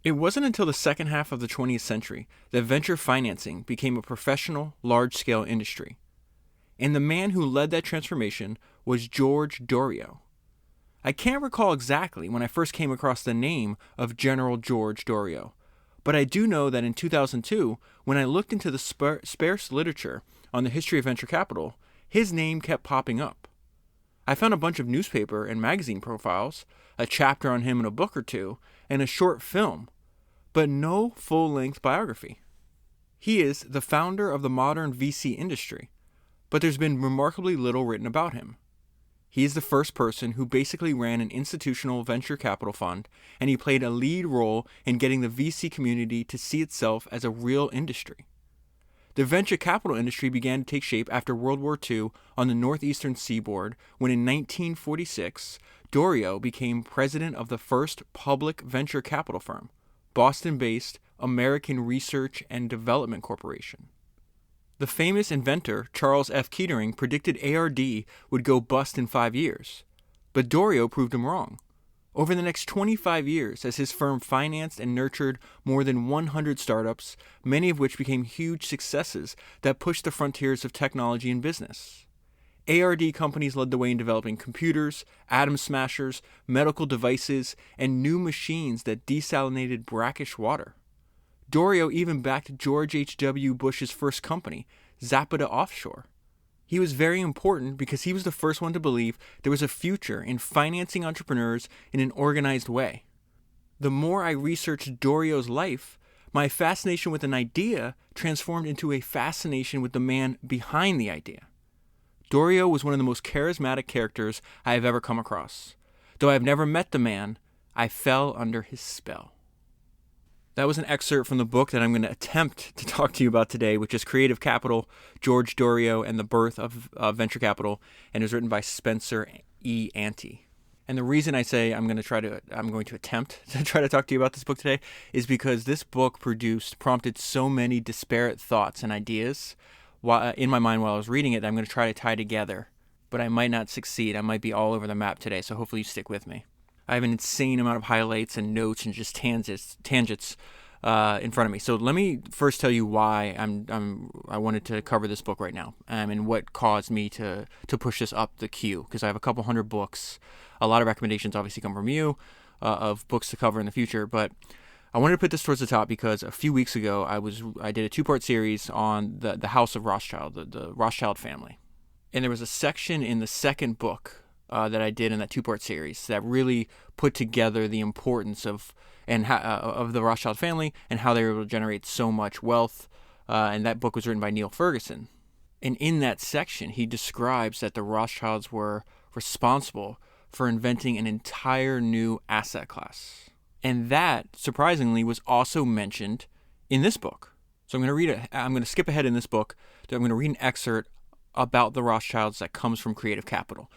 It wasn't until the second half of the 20th century that venture financing became a professional, large-scale industry. And the man who led that transformation was George Doriot. I can't recall exactly when I first came across the name of General George Doriot, but I do know that in 2002, when I looked into the sparse literature on the history of venture capital, his name kept popping up. I found a bunch of newspaper and magazine profiles, a chapter on him in a book or two, and a short film, but no full-length biography. He is the founder of the modern VC industry, but there's been remarkably little written about him. He is the first person who basically ran an institutional venture capital fund, and he played a lead role in getting the VC community to see itself as a real industry. The venture capital industry began to take shape after World War II on the northeastern seaboard, when in 1946, Doriot became president of the first public venture capital firm, Boston-based American Research and Development Corporation. The famous inventor Charles F. Kettering predicted ARD would go bust in 5 years, but Doriot proved him wrong. Over the next 25 years, as his firm financed and nurtured more than 100 startups, many of which became huge successes that pushed the frontiers of technology and business. ARD companies led the way in developing computers, atom smashers, medical devices, and new machines that desalinated brackish water. Doriot even backed George H.W. Bush's first company, Zapata Offshore. He was very important because he was the first one to believe there was a future in financing entrepreneurs in an organized way. The more I researched Doriot's life, my fascination with an idea transformed into a fascination with the man behind the idea. Doriot was one of the most charismatic characters I have ever come across. Though I have never met the man, I fell under his spell. That was an excerpt from the book that I'm going to attempt to talk to you about today, which is Creative Capital, George Doriot and the Birth of Venture Capital, and it was written by Spencer Ante. And the reason I say I'm going to attempt to try to talk to you about this book today is because this book prompted so many disparate thoughts and ideas in my mind while I was reading it that I'm going to try to tie together. But I might not succeed. I might be all over the map today, so hopefully you stick with me. I have an insane amount of highlights and notes and just tangents in front of me. So let me first tell you why I wanted to cover this book right now, and what caused me to push this up the queue, because I have a couple hundred books. A lot of recommendations obviously come from you of books to cover in the future, but I wanted to put this towards the top because a few weeks ago I did a 2-part series on the House of Rothschild, the Rothschild family, and there was a section in the second book that I did in that 2-part series that really put together the importance of the Rothschild family and how they were able to generate so much wealth. And that book was written by Neil Ferguson. And in that section, he describes that the Rothschilds were responsible for inventing an entire new asset class. And that, surprisingly, was also mentioned in this book. So I'm going to skip ahead in this book. I'm going to read an excerpt about the Rothschilds that comes from Creative Capital.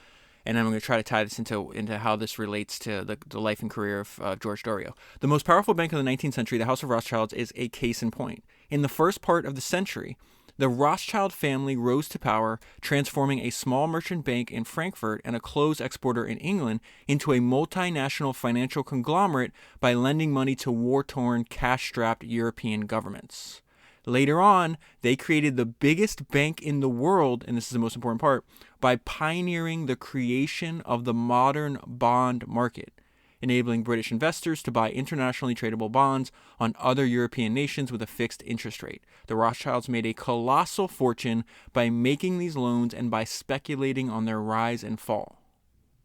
And I'm going to try to tie this into how this relates to the life and career of George Doriot. The most powerful bank of the 19th century, the House of Rothschilds, is a case in point. In the first part of the century, the Rothschild family rose to power, transforming a small merchant bank in Frankfurt and a clothes exporter in England into a multinational financial conglomerate by lending money to war-torn, cash-strapped European governments. Later on, they created the biggest bank in the world, and this is the most important part, by pioneering the creation of the modern bond market, enabling British investors to buy internationally tradable bonds on other European nations with a fixed interest rate. The Rothschilds made a colossal fortune by making these loans and by speculating on their rise and fall.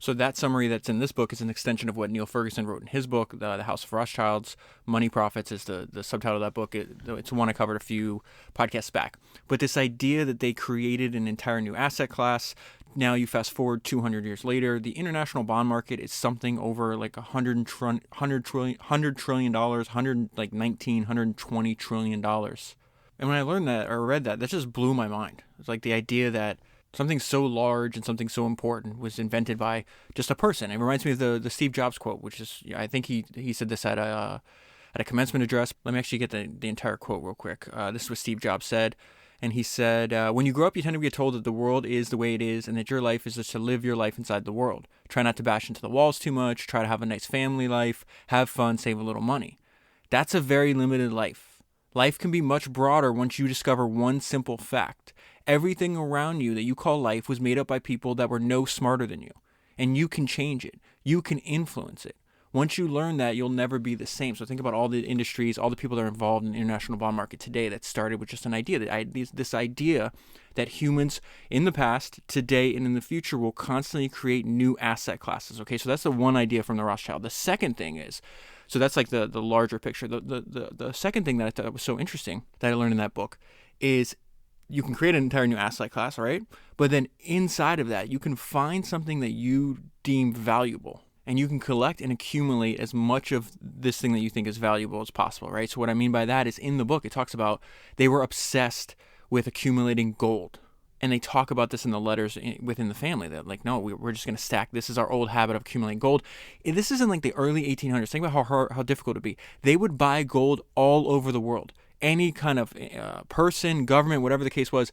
So that summary that's in this book is an extension of what Neil Ferguson wrote in his book, The House of Rothschilds. Money Profits is the subtitle of that book. It's one I covered a few podcasts back. But this idea that they created an entire new asset class, now you fast forward 200 years later, the international bond market is something over like $100 trillion, $120 trillion. And when I learned that or read that just blew my mind. It's like the idea that something so large and something so important was invented by just a person. It reminds me of the Steve Jobs quote, which is, I think he said this at a commencement address. Let me actually get the entire quote real quick. This is what Steve Jobs said. And he said, when you grow up, you tend to get told that the world is the way it is and that your life is just to live your life inside the world. Try not to bash into the walls too much. Try to have a nice family life. Have fun. Save a little money. That's a very limited life. Life can be much broader once you discover one simple fact. Everything around you that you call life was made up by people that were no smarter than you. And you can change it. You can influence it. Once you learn that, you'll never be the same. So think about all the industries, all the people that are involved in the international bond market today that started with just an idea. This idea that humans in the past, today, and in the future will constantly create new asset classes. Okay, so that's the one idea from the Rothschild. The second thing is, so that's like the larger picture. The second thing that I thought was so interesting that I learned in that book is you can create an entire new asset class, right? But then inside of that, you can find something that you deem valuable. And you can collect and accumulate as much of this thing that you think is valuable as possible, right? So what I mean by that is in the book, it talks about they were obsessed with accumulating gold. And they talk about this in the letters within the family that like, no, we're just going to stack. This is our old habit of accumulating gold. And this is in like the early 1800s. Think about how difficult it would be. They would buy gold all over the world. Any kind of person, government, whatever the case was,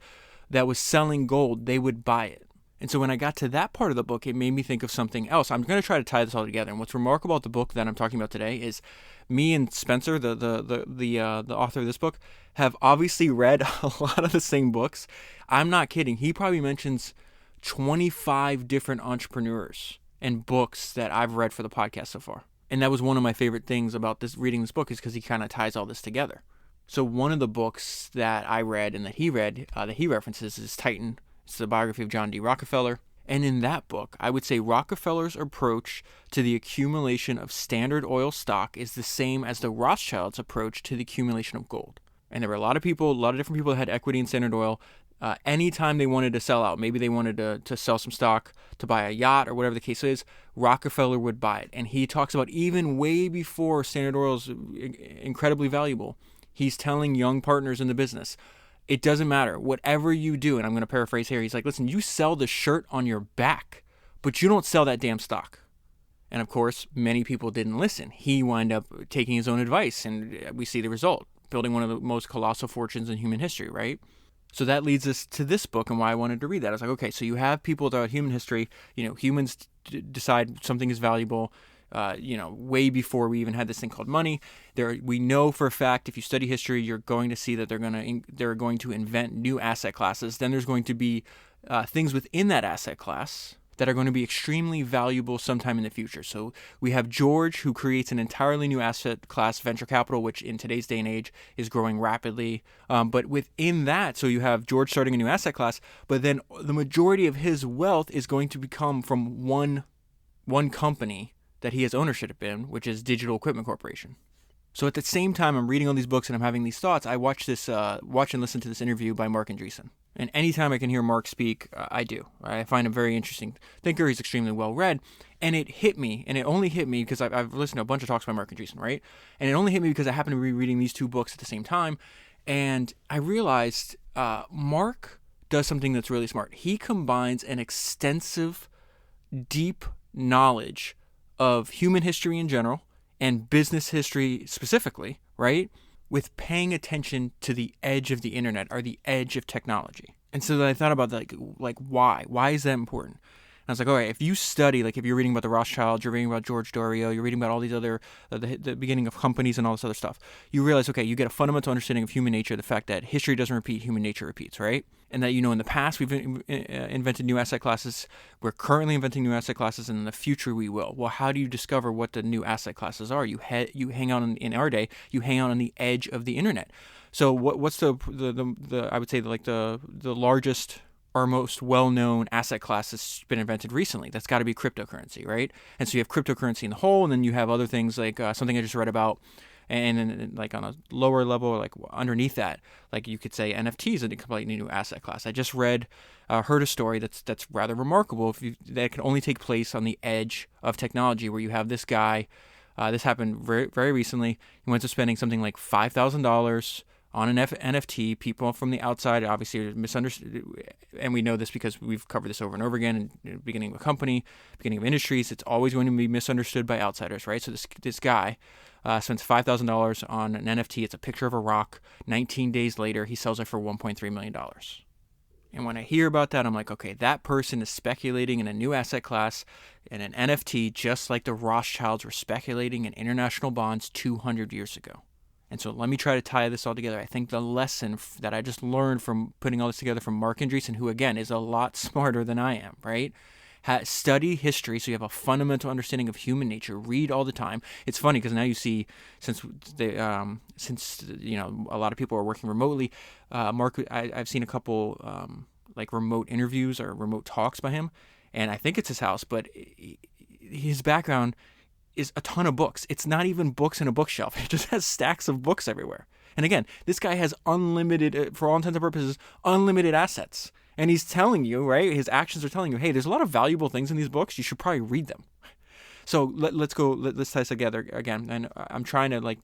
that was selling gold, they would buy it. And so when I got to that part of the book, it made me think of something else. I'm going to try to tie this all together. And what's remarkable about the book that I'm talking about today is me and Spencer, the author of this book, have obviously read a lot of the same books. I'm not kidding. He probably mentions 25 different entrepreneurs and books that I've read for the podcast so far. And that was one of my favorite things about reading this book is because he kind of ties all this together. So one of the books that I read and that he references is Titan. It's the biography of John D. Rockefeller. And in that book, I would say Rockefeller's approach to the accumulation of Standard Oil stock is the same as the Rothschilds' approach to the accumulation of gold. And there were a lot of different people that had equity in Standard Oil. Anytime they wanted to sell out, maybe they wanted to sell some stock to buy a yacht or whatever the case is, Rockefeller would buy it. And he talks about even way before Standard Oil is incredibly valuable, he's telling young partners in the business, it doesn't matter. Whatever you do, and I'm going to paraphrase here, he's like, listen, you sell the shirt on your back, but you don't sell that damn stock. And of course, many people didn't listen. He wound up taking his own advice, and we see the result, building one of the most colossal fortunes in human history, right? So that leads us to this book and why I wanted to read that. I was like, okay, so you have people throughout human history, humans decide something is valuable, way before we even had this thing called money. We know for a fact, if you study history, you're going to see that they're going to invent new asset classes. Then there's going to be things within that asset class that are going to be extremely valuable sometime in the future. So we have George, who creates an entirely new asset class, venture capital, which in today's day and age is growing rapidly. But within that, so you have George starting a new asset class, but then the majority of his wealth is going to become from one company that he has ownership in, which is Digital Equipment Corporation. So at the same time I'm reading all these books and I'm having these thoughts, I watch and listen to this interview by Marc Andreessen. And anytime I can hear Marc speak, I do. I find him a very interesting thinker. He's extremely well read. And it hit me, and it only hit me because I've listened to a bunch of talks by Marc Andreessen, right? And it only hit me because I happened to be reading these two books at the same time. And I realized Marc does something that's really smart. He combines an extensive, deep knowledge of human history in general and business history specifically, right, with paying attention to the edge of the internet or the edge of technology. And so I thought about like why? Why is that important? And I was like, all right, if you study, like if you're reading about the Rothschilds, you're reading about George Doriot, you're reading about all these other, the beginning of companies and all this other stuff, you realize, okay, you get a fundamental understanding of human nature, the fact that history doesn't repeat, human nature repeats, right? And that, in the past we've invented new asset classes, we're currently inventing new asset classes, and in the future we will. Well, how do you discover what the new asset classes are? You hang out in our day, you hang out on the edge of the internet. So what's the I would say the largest or most well-known asset class that's been invented recently? That's got to be cryptocurrency, right? And so you have cryptocurrency in the whole, and then you have other things like something I just read about, and then like on a lower level, like underneath that, like you could say NFT is a completely new asset class. I just heard a story that's rather remarkable that can only take place on the edge of technology, where you have this guy. This happened very, very recently. He went to spending something like $5,000 on an NFT. People from the outside obviously misunderstood, and we know this because we've covered this over and over again. In the beginning of a company, beginning of industries, it's always going to be misunderstood by outsiders, right? So this guy spends $5,000 on an NFT. It's a picture of a rock. 19 days later, he sells it for $1.3 million. And when I hear about that, I'm like, okay, that person is speculating in a new asset class and an NFT, just like the Rothschilds were speculating in international bonds 200 years ago. And so let me try to tie this all together. I think the lesson that I just learned from putting all this together from Mark Andreessen, who again is a lot smarter than I am, right? Study history so you have a fundamental understanding of human nature. Read all the time. It's funny because now you see, since a lot of people are working remotely, Mark, I've seen a couple like remote interviews or remote talks by him, and I think it's his house, but his background is a ton of books. It's not even books in a bookshelf. It just has stacks of books everywhere. And again, this guy has unlimited, for all intents and purposes, unlimited assets. And he's telling you, right? His actions are telling you, hey, there's a lot of valuable things in these books. You should probably read them. So let's tie this together again. And I'm trying to,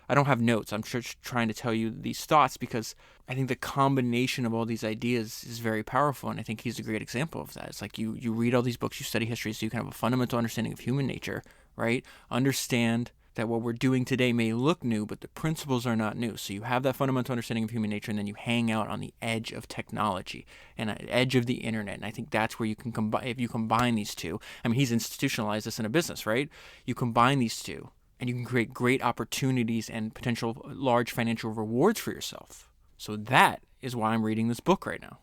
I don't have notes. I'm just trying to tell you these thoughts because I think the combination of all these ideas is very powerful. And I think he's a great example of that. It's like you read all these books, you study history so you can have a fundamental understanding of human nature, right? Understand that what we're doing today may look new, but the principles are not new. So you have that fundamental understanding of human nature, and then you hang out on the edge of technology and the edge of the internet. And I think that's where you can combine, if you combine these two. I mean, he's institutionalized this in a business, right? You combine these two, and you can create great opportunities and potential large financial rewards for yourself. So that is why I'm reading this book right now.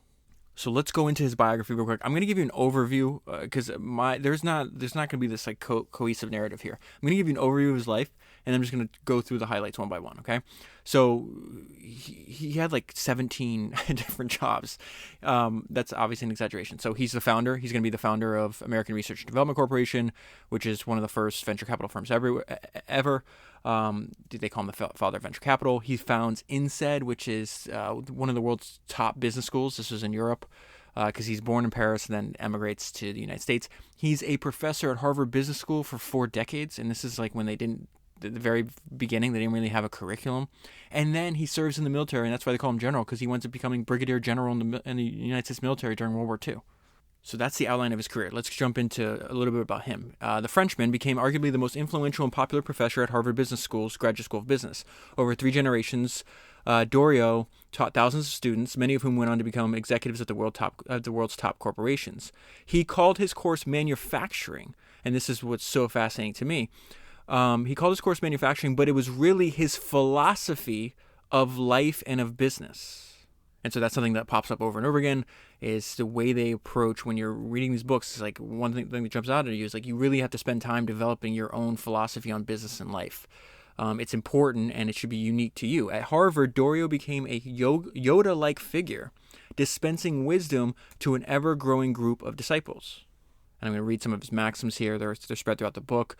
So let's go into his biography real quick. I'm going to give you an overview because there's not going to be this like cohesive narrative here. I'm going to give you an overview of his life, and I'm just going to go through the highlights one by one. Okay, so he had like 17 different jobs. That's obviously an exaggeration. So he's the founder. He's going to be the founder of American Research and Development Corporation, which is one of the first venture capital firms ever. They call him the father of venture capital. He founds INSEAD, which is one of the world's top business schools. This was in Europe because he's born in Paris and then emigrates to the United States. He's a professor at Harvard Business School for 4 decades, and this is like when at the very beginning, they didn't really have a curriculum. And then he serves in the military, and that's why they call him general, because he winds up becoming brigadier general in the United States military during World War II. So that's the outline of his career. Let's jump into a little bit about him. The Frenchman became arguably the most influential and popular professor at Harvard Business School's Graduate School of Business. Over 3 generations, Doriot taught thousands of students, many of whom went on to become executives at the world's top corporations. He called his course manufacturing, and this is what's so fascinating to me. He called his course manufacturing, but it was really his philosophy of life and of business. And so that's something that pops up over and over again, is the way they approach when you're reading these books. It's like one thing that jumps out at you is like you really have to spend time developing your own philosophy on business and life. It's important, and it should be unique to you. At Harvard, Doriot became a Yoda-like figure, dispensing wisdom to an ever-growing group of disciples. And I'm going to read some of his maxims here. They're spread throughout the book.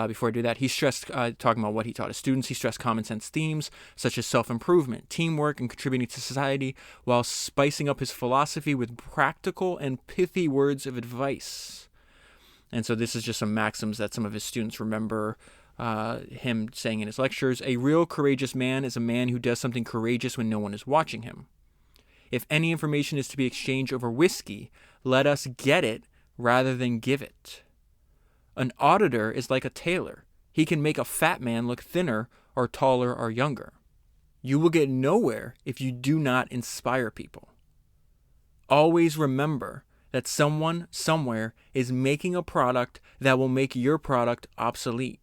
Before I do that, he stressed, talking about what he taught his students, he stressed common sense themes such as self-improvement, teamwork, and contributing to society, while spicing up his philosophy with practical and pithy words of advice. And so this is just some maxims that some of his students remember him saying in his lectures. A real courageous man is a man who does something courageous when no one is watching him. If any information is to be exchanged over whiskey, let us get it rather than give it. An auditor is like a tailor. He can make a fat man look thinner or taller or younger. You will get nowhere if you do not inspire people. Always remember that someone somewhere is making a product that will make your product obsolete.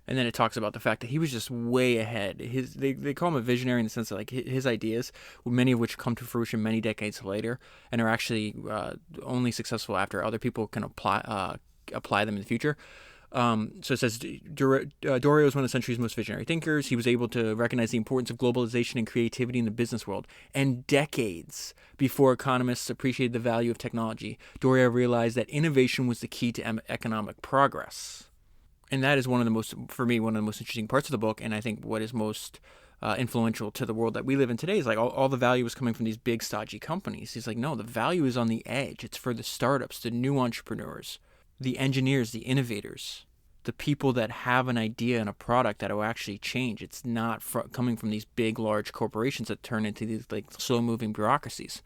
And then it talks about the fact that he was just way ahead. They call him a visionary in the sense that like his ideas, many of which come to fruition many decades later, and are actually only successful after other people can apply them in the future. So it says Doriot was one of the century's most visionary thinkers. He was able to recognize the importance of globalization and creativity in the business world. And decades before economists appreciated the value of technology, Doriot realized that innovation was the key to economic progress. And that is one of the most interesting parts of the book, and I think what is most influential to the world that we live in today is like all the value is coming from these big stodgy companies. He's like, no, the value is on the edge. It's for the startups, the new entrepreneurs, the engineers, the innovators, the people that have an idea and a product that will actually change. It's not coming from these big, large corporations that turn into these like slow-moving bureaucracies.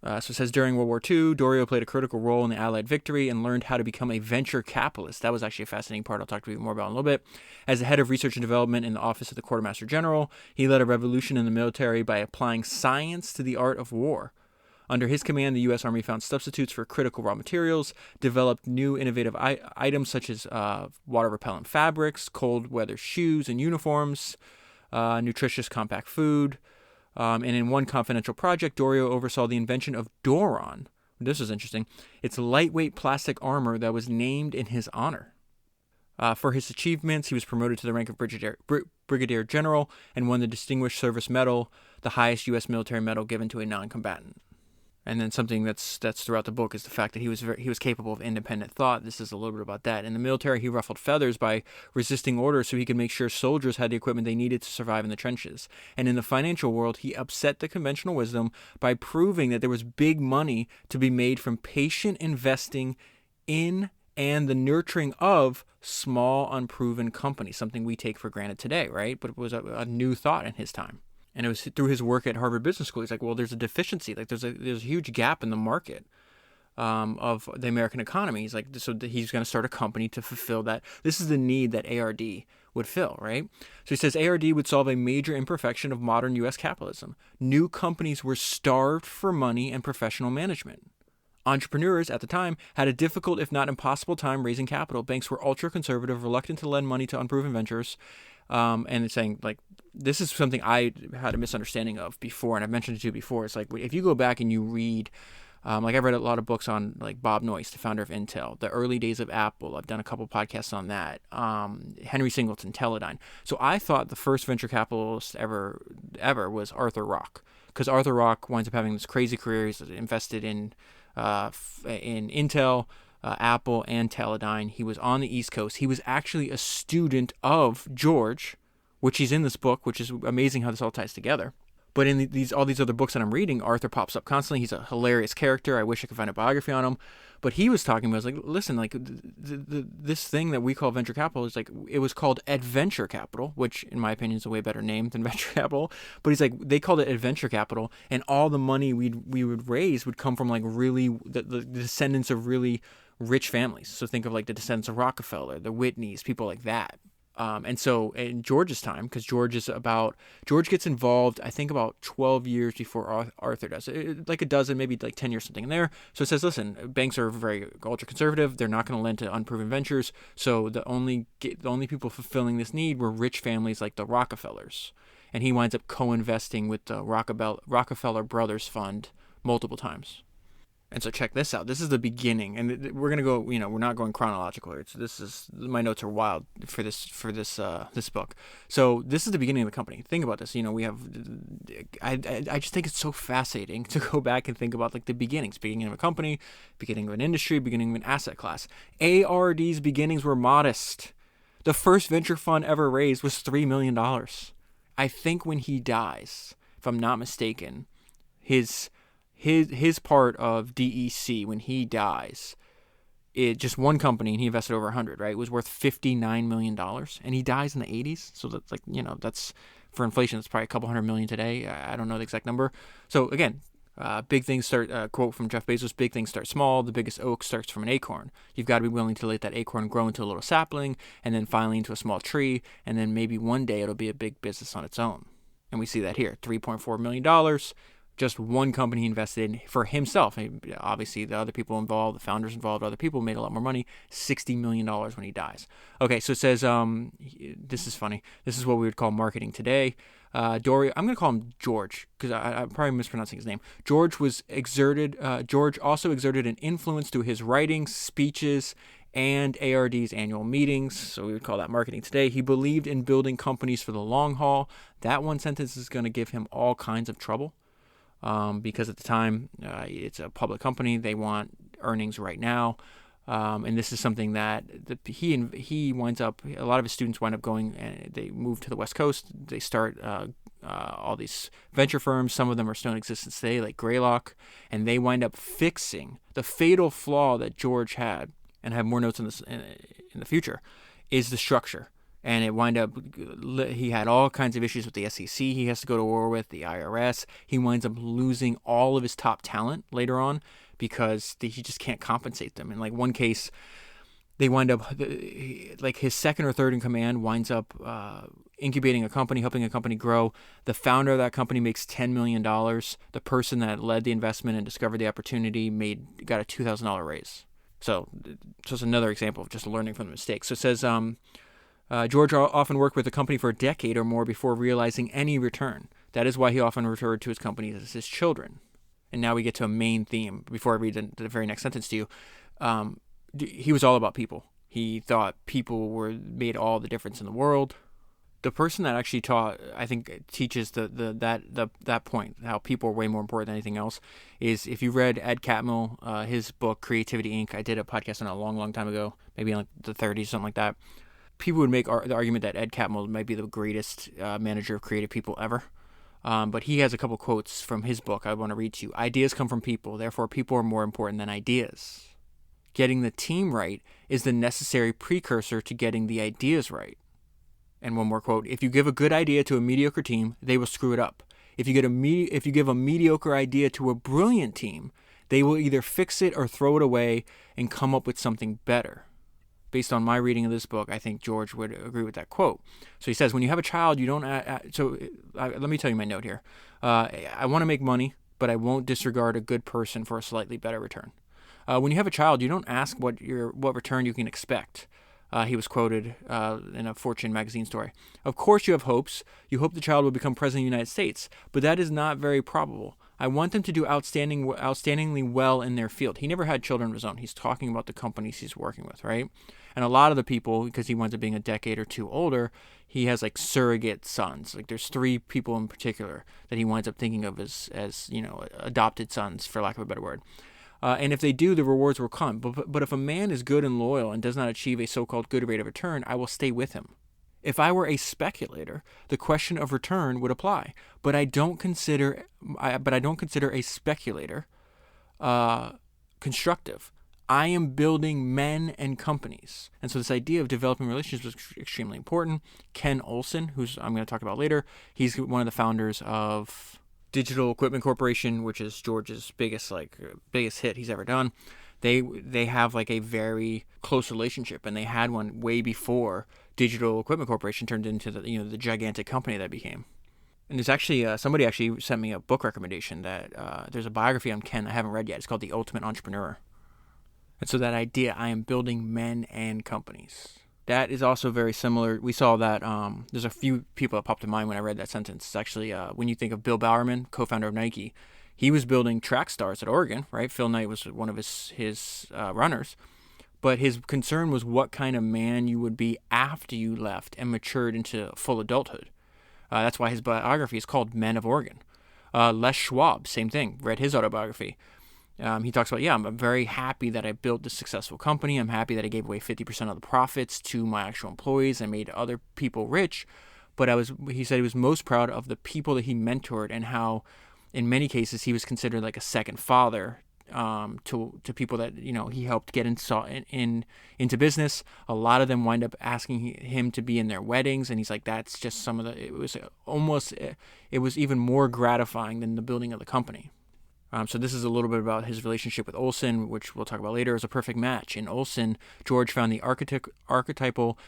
So it says, during World War II, Doriot played a critical role in the Allied victory and learned how to become a venture capitalist. That was actually a fascinating part I'll talk to you more about in a little bit. As the head of research and development in the office of the Quartermaster General, he led a revolution in the military by applying science to the art of war. Under his command, the U.S. Army found substitutes for critical raw materials, developed new innovative items such as water-repellent fabrics, cold-weather shoes and uniforms, nutritious compact food. And in one confidential project, Doriot oversaw the invention of Doron. This is interesting. It's lightweight plastic armor that was named in his honor. For his achievements, he was promoted to the rank of Brigadier General and won the Distinguished Service Medal, the highest U.S. military medal given to a non-combatant. And then something that's throughout the book is the fact that he was capable of independent thought. This is a little bit about that. In the military, he ruffled feathers by resisting orders so he could make sure soldiers had the equipment they needed to survive in the trenches. And in the financial world, he upset the conventional wisdom by proving that there was big money to be made from patient investing in and the nurturing of small, unproven companies, something we take for granted today, right? But it was a new thought in his time. And it was through his work at Harvard Business School. He's like, well, there's a deficiency. Like there's a huge gap in the market of the American economy. He's like, so he's going to start a company to fulfill that. This is the need that ARD would fill, right? So he says ARD would solve a major imperfection of modern U.S. capitalism. New companies were starved for money and professional management. Entrepreneurs at the time had a difficult, if not impossible, time raising capital. Banks were ultra-conservative, reluctant to lend money to unproven ventures. And it's saying, like, this is something I had a misunderstanding of before, and I've mentioned it to you before. It's like, if you go back and you read, like I've read a lot of books on, like, Bob Noyce, the founder of Intel, the early days of Apple. I've done a couple podcasts on that. Henry Singleton, Teledyne. So I thought the first venture capitalist ever was Arthur Rock, because Arthur Rock winds up having this crazy career. He's invested in Intel, Apple, and Teledyne. He was on the East Coast. He was actually a student of George, which he's in this book, which is amazing how this all ties together. But in all these other books that I'm reading, Arthur pops up constantly. He's a hilarious character. I wish I could find a biography on him. But he was talking about, like, listen, like this thing that we call venture capital is like, it was called adventure capital, which in my opinion is a way better name than venture capital. But he's like, they called it adventure capital, and all the money we would raise would come from like really the descendants of really rich families. So think of like the descendants of Rockefeller, the Whitneys, people like that. And so in George's time, because George gets involved, I think about 12 years before Arthur does. Like a dozen, maybe like 10 years, something in there. So it says, listen, banks are very ultra-conservative. They're not going to lend to unproven ventures. So the only people fulfilling this need were rich families like the Rockefellers. And he winds up co-investing with the Rockefeller Brothers Fund multiple times. And so check this out. This is the beginning, and we're gonna go. We're not going chronological here. My notes are wild for this book. So this is the beginning of the company. Think about this. We have. I just think it's so fascinating to go back and think about like the beginnings of a company, beginning of an industry, beginning of an asset class. ARD's beginnings were modest. The first venture fund ever raised was $3 million. I think when he dies, if I'm not mistaken, his part of DEC, when he dies, it just one company, and he invested over 100, right? It was worth $59 million, and he dies in the 80s. So that's like, that's for inflation, it's probably a couple $100 million today. I don't know the exact number. So again, big things start, quote from Jeff Bezos, big things start small. The biggest oak starts from an acorn. You've got to be willing to let that acorn grow into a little sapling, and then finally into a small tree, and then maybe one day it'll be a big business on its own. And we see that here, $3.4 million. Just one company invested in for himself. Obviously, the other people involved, the founders involved, other people made a lot more money. $60 million when he dies. Okay, so it says, this is funny. This is what we would call marketing today. Doriot, I'm going to call him George because I'm probably mispronouncing his name. George also exerted an influence through his writings, speeches, and ARD's annual meetings. So we would call that marketing today. He believed in building companies for the long haul. That one sentence is going to give him all kinds of trouble. Because at the time, it's a public company. They want earnings right now. And this is something that he winds up, a lot of his students wind up going, and they move to the West Coast. They start all these venture firms. Some of them are still in existence today, like Greylock. And they wind up fixing the fatal flaw that George had, and I have more notes on this in the future, is the structure. And it wind up, he had all kinds of issues with the SEC he has to go to war with, the IRS. He winds up losing all of his top talent later on because he just can't compensate them. In like one case, they wind up, like his second or third in command winds up incubating a company, helping a company grow. The founder of that company makes $10 million. The person that led the investment and discovered the opportunity got a $2,000 raise. So it's another example of just learning from the mistakes. So it says, George often worked with a company for a decade or more before realizing any return. That is why he often referred to his companies as his children. And now we get to a main theme. Before I read the very next sentence to you, he was all about people. He thought people made all the difference in the world. The person that actually taught, I think, teaches that point, how people are way more important than anything else, is if you read Ed Catmull, his book Creativity Inc. I did a podcast on it a long, long time ago, maybe in like the 30s, something like that. People would make the argument that Ed Catmull might be the greatest manager of creative people ever. But he has a couple quotes from his book I want to read to you. Ideas come from people, therefore people are more important than ideas. Getting the team right is the necessary precursor to getting the ideas right. And one more quote, if you give a good idea to a mediocre team, they will screw it up. If you give a mediocre idea to a brilliant team, they will either fix it or throw it away and come up with something better. Based on my reading of this book, I think George would agree with that quote. So he says, when you have a child, you don't... let me tell you my note here. I want to make money, but I won't disregard a good person for a slightly better return. When you have a child, you don't ask what return you can expect. He was quoted in a Fortune magazine story. Of course you have hopes. You hope the child will become president of the United States, but that is not very probable. I want them to do outstandingly well in their field. He never had children of his own. He's talking about the companies he's working with, right? And a lot of the people, because he winds up being a decade or two older, he has like surrogate sons. Like there's 3 people in particular that he winds up thinking of as adopted sons, for lack of a better word. And if they do, the rewards will come. But if a man is good and loyal and does not achieve a so-called good rate of return, I will stay with him. If I were a speculator, the question of return would apply. But I don't consider a speculator constructive. I am building men and companies. And so this idea of developing relationships was extremely important. Ken Olsen, who's I'm going to talk about later, he's one of the founders of Digital Equipment Corporation, which is George's biggest hit he's ever done. They have like a very close relationship, and they had one way before Digital Equipment Corporation turned into the gigantic company that became. And there's actually somebody actually sent me a book recommendation that there's a biography on Ken I haven't read yet. It's called The Ultimate Entrepreneur. And so that idea, I am building men and companies. That is also very similar. We saw that there's a few people that popped to mind when I read that sentence. It's actually when you think of Bill Bowerman, co-founder of Nike, he was building track stars at Oregon, right? Phil Knight was one of his runners. But his concern was what kind of man you would be after you left and matured into full adulthood. That's why his biography is called Men of Oregon. Les Schwab, same thing. Read his autobiography. He talks about, I'm very happy that I built this successful company. I'm happy that I gave away 50% of the profits to my actual employees and made other people rich. But he said he was most proud of the people that he mentored and how, in many cases, he was considered like a second father to people that he helped get into business. A lot of them wind up asking him to be in their weddings, and he's like, that's just some of the. It was even more gratifying than the building of the company. So this is a little bit about his relationship with Olsen, which we'll talk about later, as a perfect match. In Olsen, George found the archetypal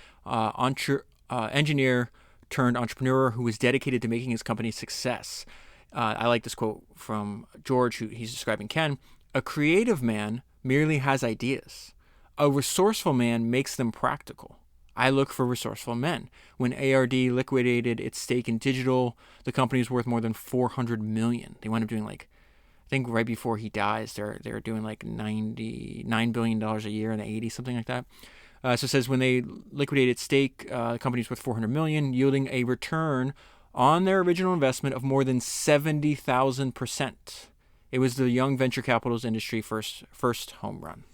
engineer turned entrepreneur who was dedicated to making his company a success. I like this quote from George, who he's describing Ken. A creative man merely has ideas. A resourceful man makes them practical. I look for resourceful men. When ARD liquidated its stake in Digital, the company was worth more than $400 million. They wound up doing I think right before he dies, they're doing like $99 billion a year in the 80s, something like that. So it says when they liquidated stake, the company's worth $400 million, yielding a return on their original investment of more than 70,000%. It was the young venture capital's industry first home run.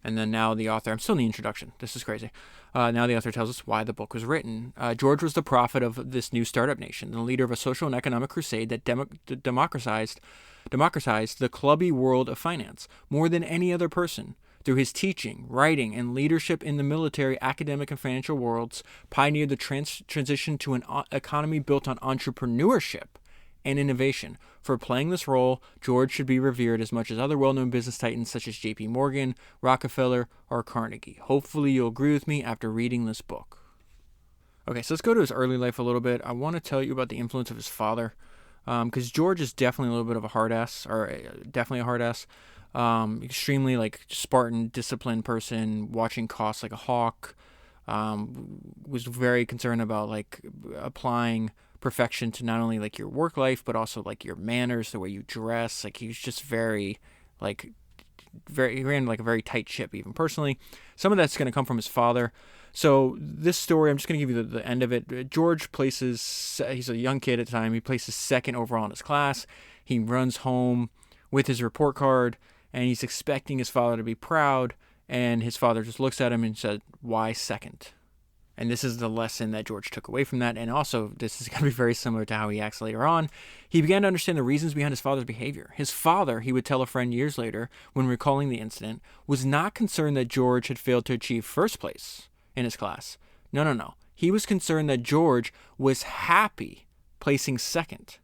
And then now the author, I'm still in the introduction. This is crazy. Now the author tells us why the book was written. George was the prophet of this new startup nation, the leader of a social and economic crusade that democratized the clubby world of finance more than any other person. Through his teaching, writing, and leadership in the military, academic, and financial worlds, pioneered the transition to an economy built on entrepreneurship and innovation. For playing this role, George should be revered as much as other well-known business titans such as J.P. Morgan, Rockefeller, or Carnegie. Hopefully you'll agree with me after reading this book. Okay, so let's go to his early life a little bit. I want to tell you about the influence of his father, because George is definitely a little bit of a hard ass, or definitely a hard ass. Extremely like Spartan, disciplined person, watching costs like a hawk. Was very concerned about like applying perfection to not only like your work life, but also like your manners, the way you dress. Like he was just like he ran like a very tight ship, even personally. Some of that's going to come from his father. So this story, I'm just going to give you the end of it. George he's a young kid at the time. He places second overall in his class. He runs home with his report card, and he's expecting his father to be proud. And his father just looks at him and said, "Why second?" And this is the lesson that George took away from that. And also, this is going to be very similar to how he acts later on. He began to understand the reasons behind his father's behavior. His father, he would tell a friend years later, when recalling the incident, was not concerned that George had failed to achieve first place in his class. No. He was concerned that George was happy placing second.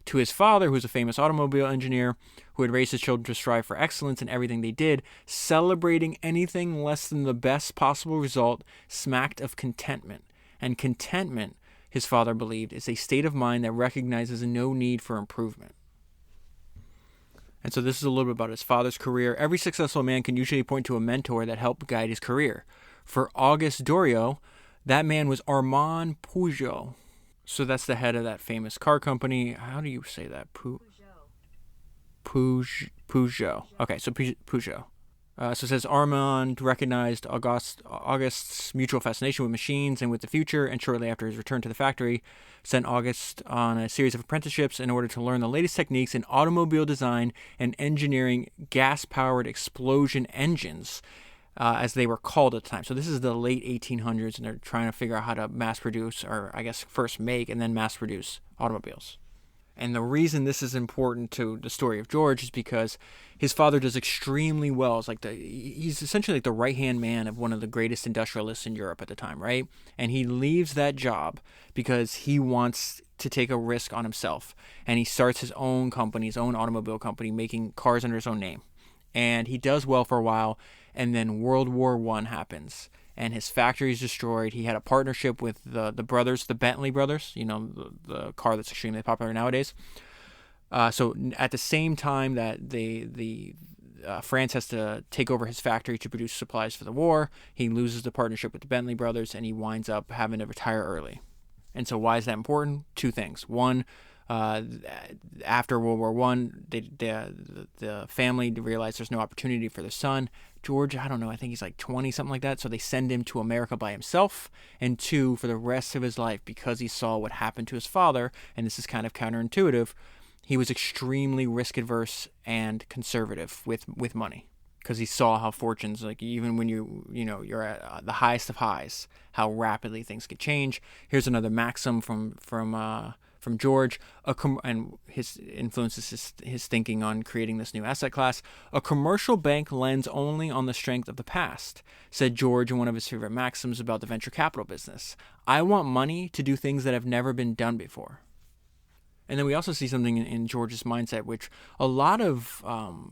To his father, who was a famous automobile engineer, who had raised his children to strive for excellence in everything they did, celebrating anything less than the best possible result smacked of contentment. And contentment, his father believed, is a state of mind that recognizes no need for improvement. And so this is a little bit about his father's career. Every successful man can usually point to a mentor that helped guide his career. For Auguste Doriot, that man was Armand Peugeot. So that's the head of that famous car company. How do you say that? Peugeot. Okay, so Peugeot. So it says Armand recognized Auguste's mutual fascination with machines and with the future, and shortly after his return to the factory, sent Auguste on a series of apprenticeships in order to learn the latest techniques in automobile design and engineering gas-powered explosion engines, as they were called at the time. So this is the late 1800s, and they're trying to figure out how to mass produce, or I guess first make and then mass produce automobiles. And the reason this is important to the story of George is because his father does extremely well. He's essentially like the right-hand man of one of the greatest industrialists in Europe at the time, right? And he leaves that job because he wants to take a risk on himself. And he starts his own company, his own automobile company, making cars under his own name. And he does well for a while, and then World War I happens, and his factory is destroyed. He had a partnership with the brothers, the Bentley brothers, the car that's extremely popular nowadays. So at the same time that the France has to take over his factory to produce supplies for the war, he loses the partnership with the Bentley brothers, and he winds up having to retire early. And so why is that important? Two things. One, after World War One, the family realized there's no opportunity for their son. George, I don't know, I think he's like 20, something like that. So they send him to America by himself. And two, for the rest of his life, because he saw what happened to his father, and this is kind of counterintuitive, he was extremely risk adverse and conservative with money. Because he saw how fortunes, like even when you're at the highest of highs, how rapidly things can change. Here's another maxim from George, and his influences his thinking on creating this new asset class. A commercial bank lends only on the strength of the past, said George in one of his favorite maxims about the venture capital business. I want money to do things that have never been done before. And then we also see something in George's mindset, which a lot of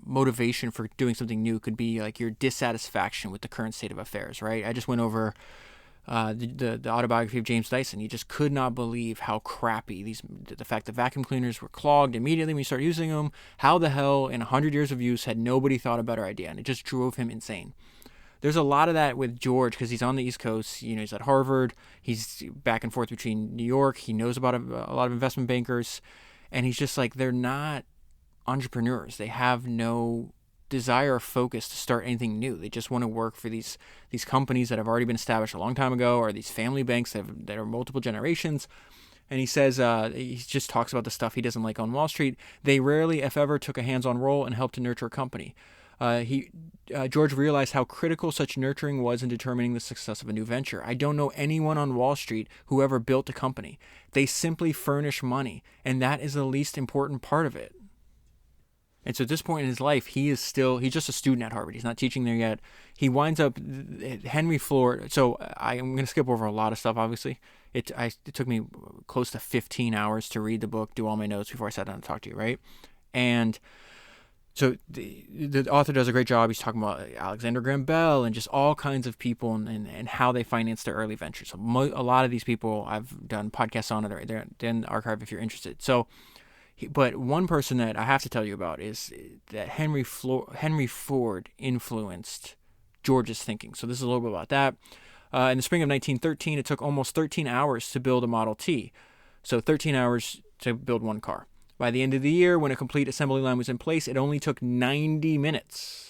motivation for doing something new could be like your dissatisfaction with the current state of affairs, right? I just went over the autobiography of James Dyson. He just could not believe how crappy the fact that vacuum cleaners were clogged immediately when you start using them. How the hell in 100 years of use had nobody thought a better idea? And it just drove him insane. There's a lot of that with George because he's on the East Coast. He's at Harvard. He's back and forth between New York. He knows about a lot of investment bankers. And he's just like, they're not entrepreneurs. They have no desire or focus to start anything new. They just want to work for these companies that have already been established a long time ago, or these family banks that are multiple generations. And he says, he just talks about the stuff he doesn't like on Wall Street. They rarely, if ever, took a hands-on role and helped to nurture a company. George realized how critical such nurturing was in determining the success of a new venture. I don't know anyone on Wall Street who ever built a company. They simply furnish money, and that is the least important part of it. And so at this point in his life, he's just a student at Harvard. He's not teaching there yet. He winds up, Henry Ford. So I'm going to skip over a lot of stuff, obviously. It took me close to 15 hours to read the book, do all my notes before I sat down to talk to you, right? And So the author does a great job. He's talking about Alexander Graham Bell and just all kinds of people and how they financed their early ventures. So a lot of these people I've done podcasts on it. They're in the archive if you're interested. So, but one person that I have to tell you about is that Henry Ford influenced George's thinking. So this is a little bit about that. In the spring of 1913, it took almost 13 hours to build a Model T. So 13 hours to build one car. By the end of the year, when a complete assembly line was in place, it only took 90 minutes.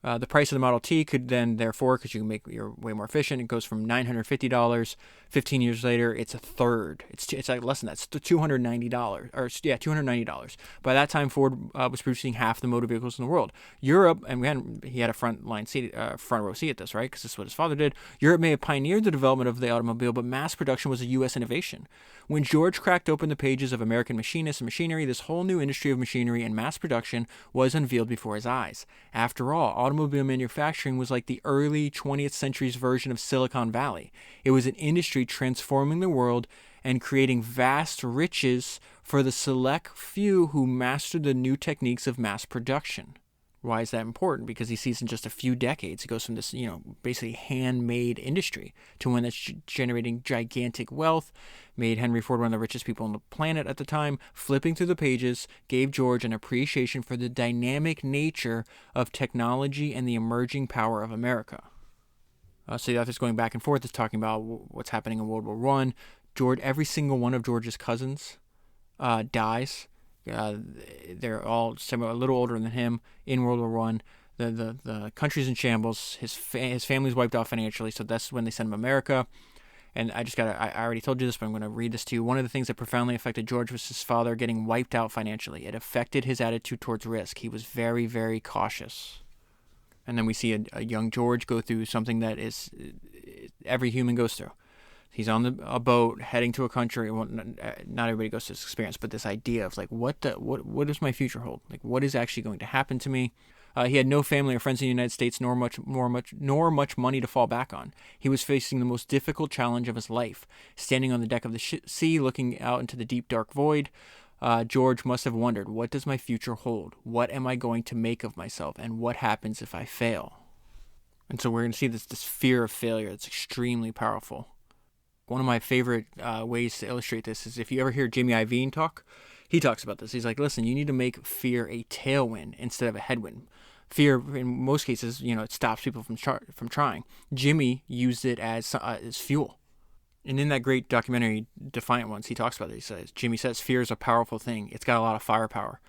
The price of the Model T could then, therefore, because you can make you're way more efficient, it goes from $950. 15 years later, it's a third. It's like less than that. It's $290, or yeah, $290. By that time, Ford was producing half the motor vehicles in the world. Europe, and he had a front row seat at this, right? Because this is what his father did. Europe may have pioneered the development of the automobile, but mass production was a U.S. innovation. When George cracked open the pages of American machinists and machinery, this whole new industry of machinery and mass production was unveiled before his eyes. After all, automobile manufacturing was like the early 20th century's version of Silicon Valley. It was an industry transforming the world and creating vast riches for the select few who mastered the new techniques of mass production. Why is that important? Because he sees in just a few decades, it goes from this, basically handmade industry to one that's generating gigantic wealth, made Henry Ford one of the richest people on the planet at the time. Flipping through the pages gave George an appreciation for the dynamic nature of technology and the emerging power of America. So the author's going back and forth is talking about what's happening in World War I. Every single one of George's cousins dies. They're all a little older than him in World War I. The country's in shambles. His family's wiped out financially, so that's when they send him to America. And I already told you this, but I'm going to read this to you. One of the things that profoundly affected George was his father getting wiped out financially. It affected his attitude towards risk. He was very, very cautious. And then we see a young George go through something that is every human goes through. He's on a boat heading to a country. Well, not everybody goes through this experience, but this idea of like, what does my future hold? Like, what is actually going to happen to me? He had no family or friends in the United States, nor much money to fall back on. He was facing the most difficult challenge of his life, standing on the deck of the sea, looking out into the deep, dark void. George must have wondered, what does my future hold? What am I going to make of myself? And what happens if I fail? And so we're going to see this fear of failure that's extremely powerful. One of my favorite ways to illustrate this is if you ever hear Jimmy Iovine talk, he talks about this. He's like, listen, you need to make fear a tailwind instead of a headwind. Fear, in most cases, it stops people from trying. Jimmy used it as fuel. And in that great documentary, Defiant Ones, he talks about it. Jimmy says, fear is a powerful thing. It's got a lot of firepower.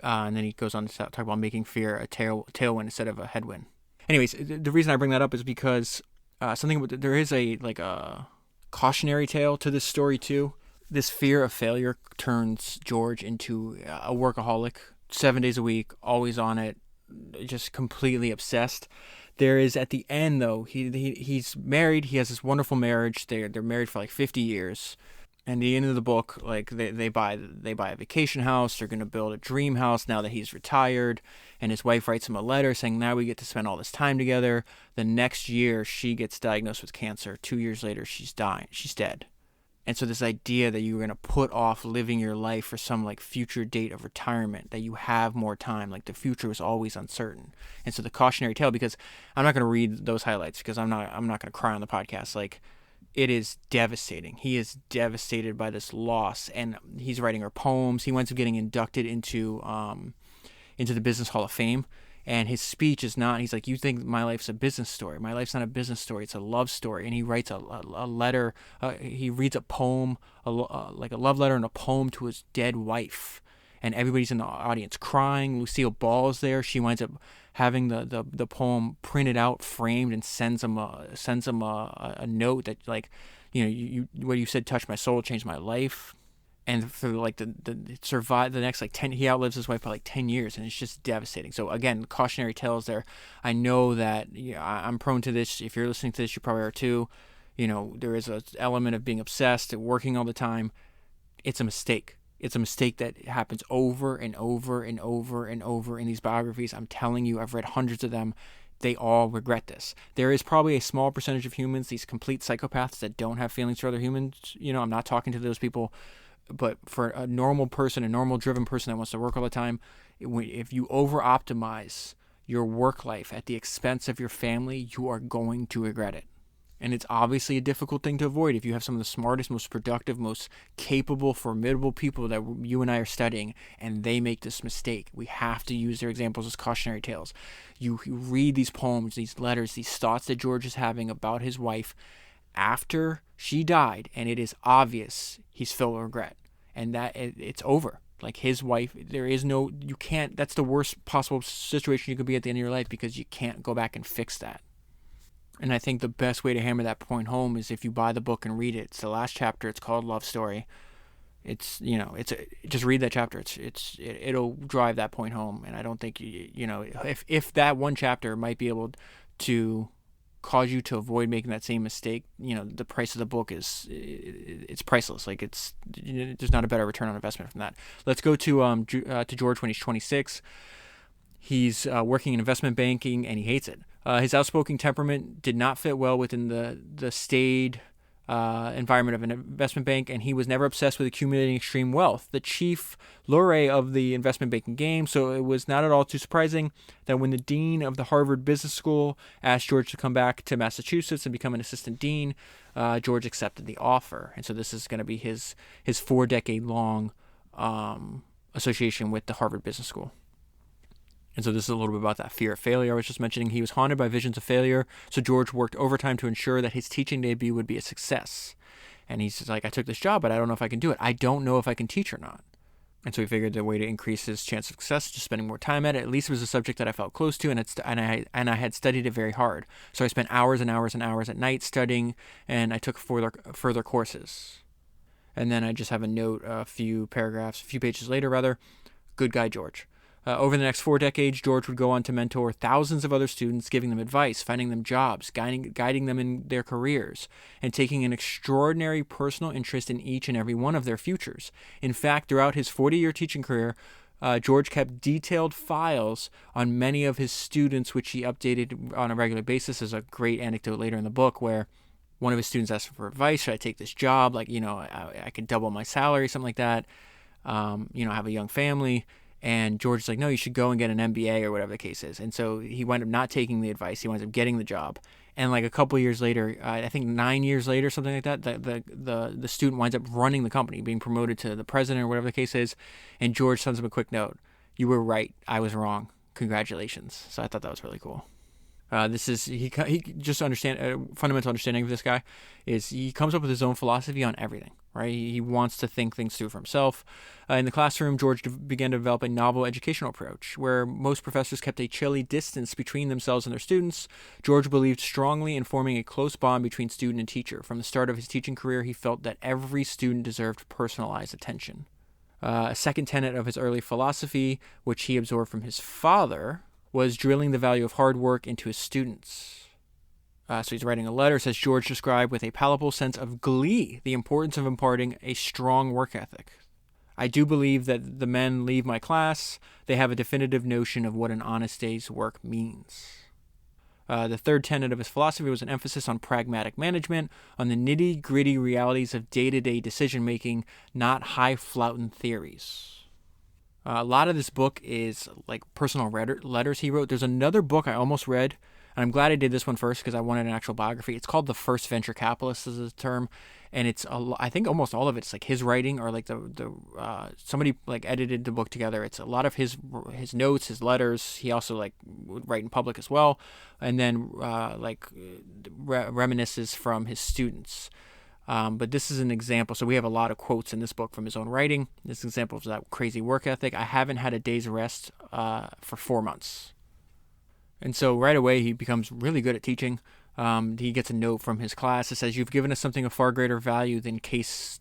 And then he goes on to talk about making fear a tailwind instead of a headwind. Anyways, the reason I bring that up is because there is a cautionary tale to this story too. This fear of failure turns George into a workaholic, 7 days a week, always on it, just completely obsessed. There is at the end though, he's married. He has this wonderful marriage. They're married for like 50 years. And the end of the book, like they buy a vacation house. They're going to build a dream house now that he's retired. And his wife writes him a letter saying, now we get to spend all this time together. The next year, she gets diagnosed with cancer. 2 years later, she's dying. She's dead. And so this idea that you're going to put off living your life for some like future date of retirement, that you have more time, like the future is always uncertain. And so the cautionary tale, because I'm not going to read those highlights because I'm not going to cry on the podcast. Like, it is devastating. He is devastated by this loss, and he's writing her poems. He winds up getting inducted into the Business Hall of Fame. And his speech is not, he's like, you think my life's a business story. My life's not a business story. It's a love story. And he writes a letter. He reads a poem, like a love letter and a poem to his dead wife. And everybody's in the audience crying. Lucille Ball's there. She winds up having the poem printed out, framed, and sends him a note that, like, what you said touched my soul, changed my life. And for like the survive the next like 10, he outlives his wife by like 10 years, and it's just devastating. So again, cautionary tales there. I know that I'm prone to this. If you're listening to this, you probably are too. There is an element of being obsessed and working all the time. It's a mistake. It's a mistake that happens over and over and over and over in these biographies. I'm telling you, I've read hundreds of them. They all regret this. There is probably a small percentage of humans, these complete psychopaths that don't have feelings for other humans. I'm not talking to those people. but for a normal person, a normal driven person that wants to work all the time, if you over optimize your work life at the expense of your family, you are going to regret it. And it's obviously a difficult thing to avoid if you have some of the smartest, most productive, most capable, formidable people that you and I are studying, and they make this mistake. We have to use their examples as cautionary tales. You read these poems, these letters, these thoughts that George is having about his wife after she died, and it is obvious he's filled with regret, and that it's over. Like his wife, you can't, that's the worst possible situation you could be at the end of your life, because you can't go back and fix that. And I think the best way to hammer that point home is if you buy the book and read it. It's the last chapter. It's called Love Story. Just read that chapter. It'll drive that point home. And I don't think if that one chapter might be able to cause you to avoid making that same mistake, the price of the book it's priceless. Like there's not a better return on investment from that. Let's go to George when he's 26. He's working in investment banking, and he hates it. His outspoken temperament did not fit well within the staid environment of an investment bank, and he was never obsessed with accumulating extreme wealth, the chief lure of the investment banking game. So it was not at all too surprising that when the dean of the Harvard Business School asked George to come back to Massachusetts and become an assistant dean, George accepted the offer. And so this is going to be his 4-decade-long association with the Harvard Business School. And so this is a little bit about that fear of failure I was just mentioning. He was haunted by visions of failure, so George worked overtime to ensure that his teaching debut would be a success. And he's like, I took this job, but I don't know if I can do it. I don't know if I can teach or not. And so he figured the way to increase his chance of success is just spending more time at it. At least it was a subject that I felt close to, and I had studied it very hard. So I spent hours and hours and hours at night studying, and I took further courses. And then I just have a note a few pages later, good guy George. Over the next 4 decades, George would go on to mentor thousands of other students, giving them advice, finding them jobs, guiding them in their careers, and taking an extraordinary personal interest in each and every one of their futures. In fact, throughout his 40-year teaching career, George kept detailed files on many of his students, which he updated on a regular basis. There's a great anecdote later in the book where one of his students asked for advice. Should I take this job? I could double my salary, something like that. I have a young family. And George's like, no, you should go and get an MBA or whatever the case is. And so he wound up not taking the advice. He winds up getting the job. And like a couple of years later, I think 9 years later, something like that, the student winds up running the company, being promoted to the president or whatever the case is. And George sends him a quick note. You were right. I was wrong. Congratulations. So I thought that was really cool. He just fundamental understanding of this guy is he comes up with his own philosophy on everything, right? He wants to think things through for himself. In the classroom, George began to develop a novel educational approach where most professors kept a chilly distance between themselves and their students. George believed strongly in forming a close bond between student and teacher. From the start of his teaching career, he felt that every student deserved personalized attention. A second tenet of his early philosophy, which he absorbed from his father, was drilling the value of hard work into his students. So he's writing a letter, says George described with a palpable sense of glee the importance of imparting a strong work ethic. I do believe that the men leave my class, they have a definitive notion of what an honest day's work means. The third tenet of his philosophy was an emphasis on pragmatic management, on the nitty-gritty realities of day-to-day decision-making, not high-flouting theories. A lot of this book is like personal letters he wrote. There's another book I almost read, and I'm glad I did this one first because I wanted an actual biography. It's called The First Venture Capitalist is the term, and I think almost all of it's like his writing or like somebody like edited the book together. It's a lot of his notes, his letters. He also like would write in public as well, and then reminiscences from his students. But this is an example. So we have a lot of quotes in this book from his own writing. This is an example of that crazy work ethic. I haven't had a day's rest for 4 months. And so right away, he becomes really good at teaching. He gets a note from his class that says, you've given us something of far greater value than case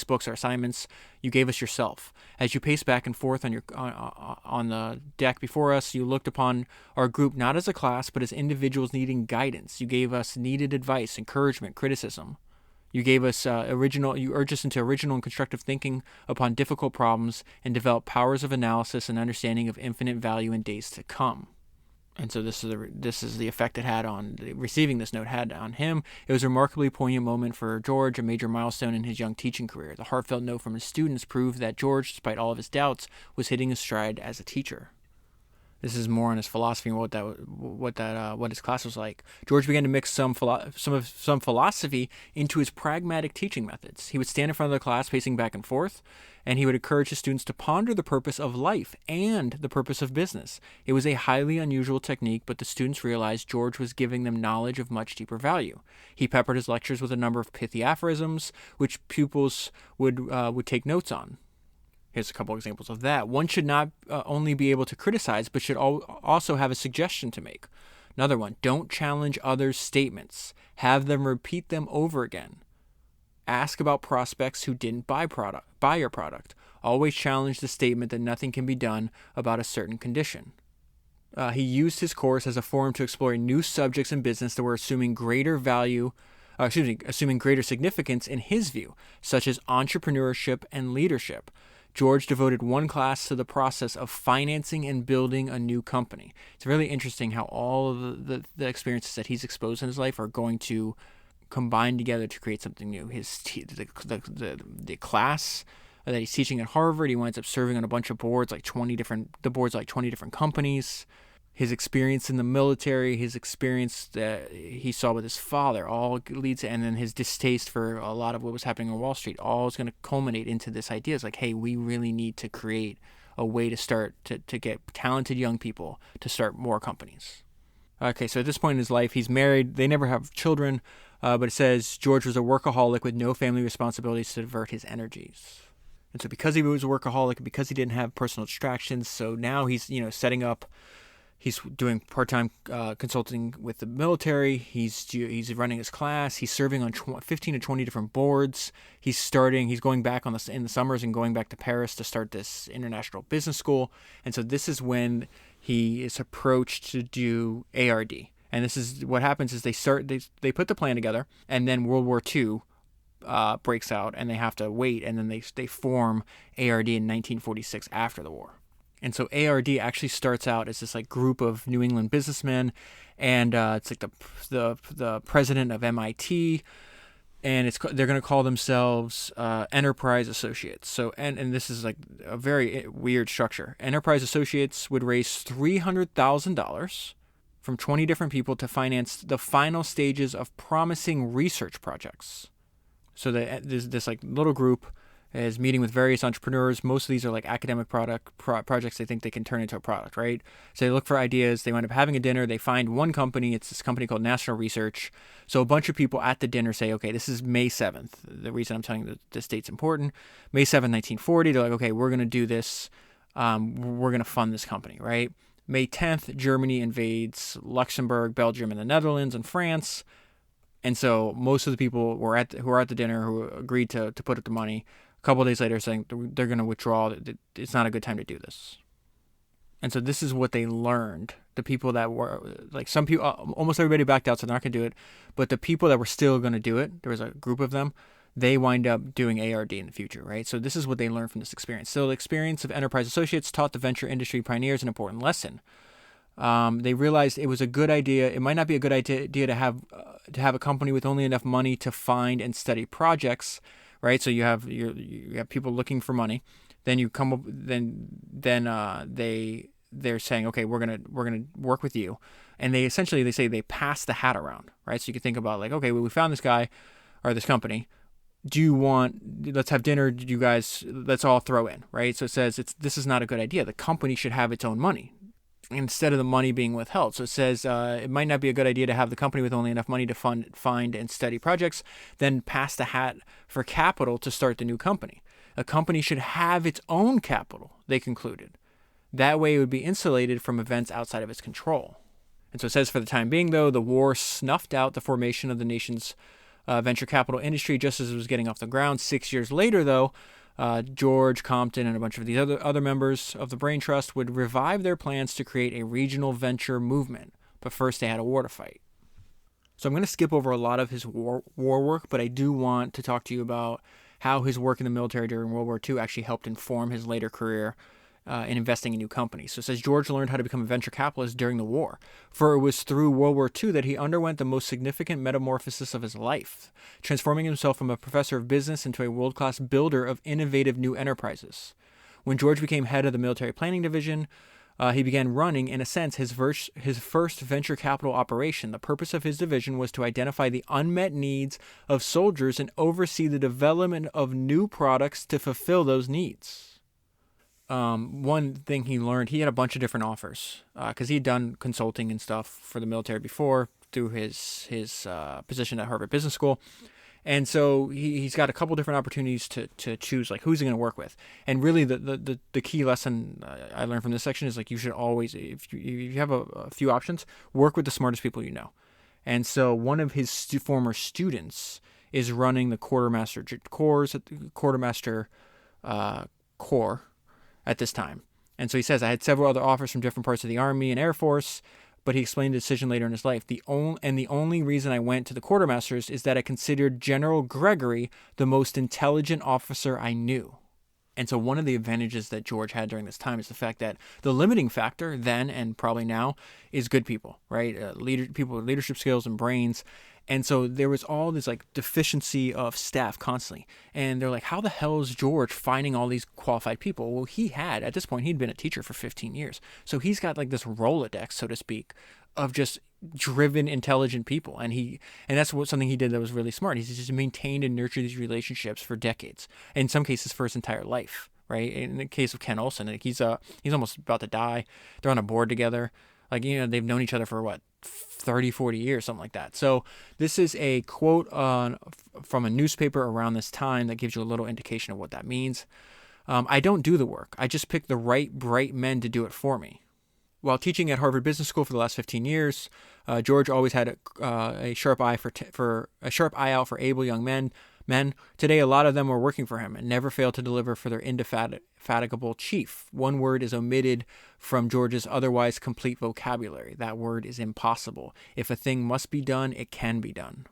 books or assignments. You gave us yourself. As you paced back and forth on the deck before us, you looked upon our group not as a class, but as individuals needing guidance. You gave us needed advice, encouragement, criticism. You gave us you urged us into original and constructive thinking upon difficult problems and developed powers of analysis and understanding of infinite value in days to come. And so this is the effect it had on receiving this note had on him. It was a remarkably poignant moment for George, a major milestone in his young teaching career. The heartfelt note from his students proved that George, despite all of his doubts, was hitting his stride as a teacher. This is more on his philosophy and what his class was like. George began to mix some philosophy into his pragmatic teaching methods. He would stand in front of the class, pacing back and forth, and he would encourage his students to ponder the purpose of life and the purpose of business. It was a highly unusual technique, but the students realized George was giving them knowledge of much deeper value. He peppered his lectures with a number of pithy aphorisms, which pupils would take notes on. Here's a couple examples of that. One should not only be able to criticize, but should also have a suggestion to make. Another one, don't challenge others' statements. Have them repeat them over again. Ask about prospects who didn't buy your product. Always challenge the statement that nothing can be done about a certain condition. He used his course as a forum to explore new subjects in business that were assuming greater significance in his view, such as entrepreneurship and leadership. George devoted one class to the process of financing and building a new company. It's really interesting how all of the experiences that he's exposed in his life are going to combine together to create something new. The class that he's teaching at Harvard, he winds up serving on a bunch of boards, like 20 different companies. His experience in the military, his experience that he saw with his father, all leads to, and then his distaste for a lot of what was happening on Wall Street, all is going to culminate into this idea. It's like, hey, we really need to create a way to start to get talented young people to start more companies. Okay, so at this point in his life, he's married. They never have children, but it says George was a workaholic with no family responsibilities to divert his energies. And so because he was a workaholic, because he didn't have personal distractions, so now he's setting up. He's doing part-time consulting with the military. He's running his class. He's serving on 15 to 20 different boards. He's going back in the summers and going back to Paris to start this international business school. And so this is when he is approached to do ARD. And this is what happens is they put the plan together, and then World War II breaks out, and they have to wait, and then they form ARD in 1946 after the war. And so ARD actually starts out as this like group of New England businessmen, and it's like the president of MIT, and they're going to call themselves Enterprise Associates. So and this is like a very weird structure. Enterprise Associates would raise $300,000 from 20 different people to finance the final stages of promising research projects. So there's this like little group is meeting with various entrepreneurs. Most of these are like academic projects they think they can turn into a product, right? So they look for ideas. They wind up having a dinner. They find one company. It's this company called National Research. So a bunch of people at the dinner say, okay, this is May 7th. The reason I'm telling you this date's important. May 7th, 1940. They're like, okay, we're going to do this. We're going to fund this company, right? May 10th, Germany invades Luxembourg, Belgium, and the Netherlands and France. And so most of the people who are at the dinner who agreed to put up the money, a couple of days later saying they're going to withdraw. It's not a good time to do this. And so this is what they learned. The people that were, like some people, almost everybody backed out, so they're not going to do it. But the people that were still going to do it, there was a group of them, they wind up doing ARD in the future, right? So this is what they learned from this experience. So the experience of Enterprise Associates taught the venture industry pioneers an important lesson. They realized it was a good idea. It might not be a good idea to have a company with only enough money to find and study projects, right? So you have people looking for money. Then you come up. They're saying, okay, we're gonna work with you, and they say they pass the hat around, right? So you can think about like, okay, well, we found this guy or this company. Let's have dinner. Let's all throw in, right? So it says this is not a good idea. The company should have its own money instead of the money being withheld. So it says it might not be a good idea to have the company with only enough money to find and study projects, then pass the hat for capital to start the new company. A company should have its own capital, they concluded. That way it would be insulated from events outside of its control. And so it says for the time being, though, the war snuffed out the formation of the nation's venture capital industry just as it was getting off the ground. 6 years later, though, George, Compton, and a bunch of these other members of the Brain Trust would revive their plans to create a regional venture movement. But first they had a war to fight. So I'm going to skip over a lot of his war work, but I do want to talk to you about how his work in the military during World War II actually helped inform his later career in investing in new companies. So it says George learned how to become a venture capitalist during the war, for it was through World War II that he underwent the most significant metamorphosis of his life, transforming himself from a professor of business into a world-class builder of innovative new enterprises. When George became head of the military planning division, he began running, in a sense, his first venture capital operation. The purpose of his division was to identify the unmet needs of soldiers and oversee the development of new products to fulfill those needs. One thing he learned, he had a bunch of different offers because he had done consulting and stuff for the military before through his position at Harvard Business School. And so he's got a couple different opportunities to choose, like, who's he going to work with. And really the key lesson I learned from this section is, like, you should always, if you have a few options, work with the smartest people you know. And so one of his former students is running the quartermaster corps at this time. And so he says, I had several other offers from different parts of the Army and Air Force, but he explained the decision later in his life. The only reason I went to the quartermasters is that I considered General Gregory the most intelligent officer I knew. And so one of the advantages that George had during this time is the fact that the limiting factor then and probably now is good people, right? People with leadership skills and brains. And so there was all this, like, deficiency of staff constantly. And they're like, how the hell is George finding all these qualified people? Well, at this point, he'd been a teacher for 15 years. So he's got, like, this Rolodex, so to speak, of just driven, intelligent people. And that's something he did that was really smart. He's just maintained and nurtured these relationships for decades. In some cases, for his entire life, right? In the case of Ken Olsen, like, he's almost about to die. They're on a board together. Like, they've known each other for 30, 40 years, something like that. So this is a quote from a newspaper around this time that gives you a little indication of what that means. I don't do the work. I just pick the right, bright men to do it for me. While teaching at Harvard Business School for the last 15 years, George always had a sharp eye out for able young men. Today, a lot of them were working for him and never failed to deliver for their indefatigable chief. One word is omitted from George's otherwise complete vocabulary. That word is impossible. If a thing must be done, it can be done.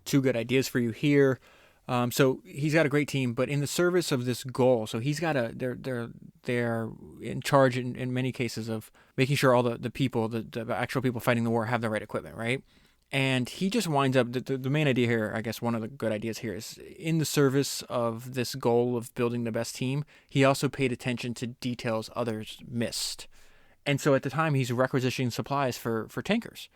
Two good ideas for you here. So he's got a great team, but in the service of this goal, so he's got they're in charge in many cases of making sure all the people, the actual people fighting the war have the right equipment, right? And he just winds up, the main idea here, I guess one of the good ideas here is, in the service of this goal of building the best team, he also paid attention to details others missed. And so at the time, he's requisitioning supplies for tankers.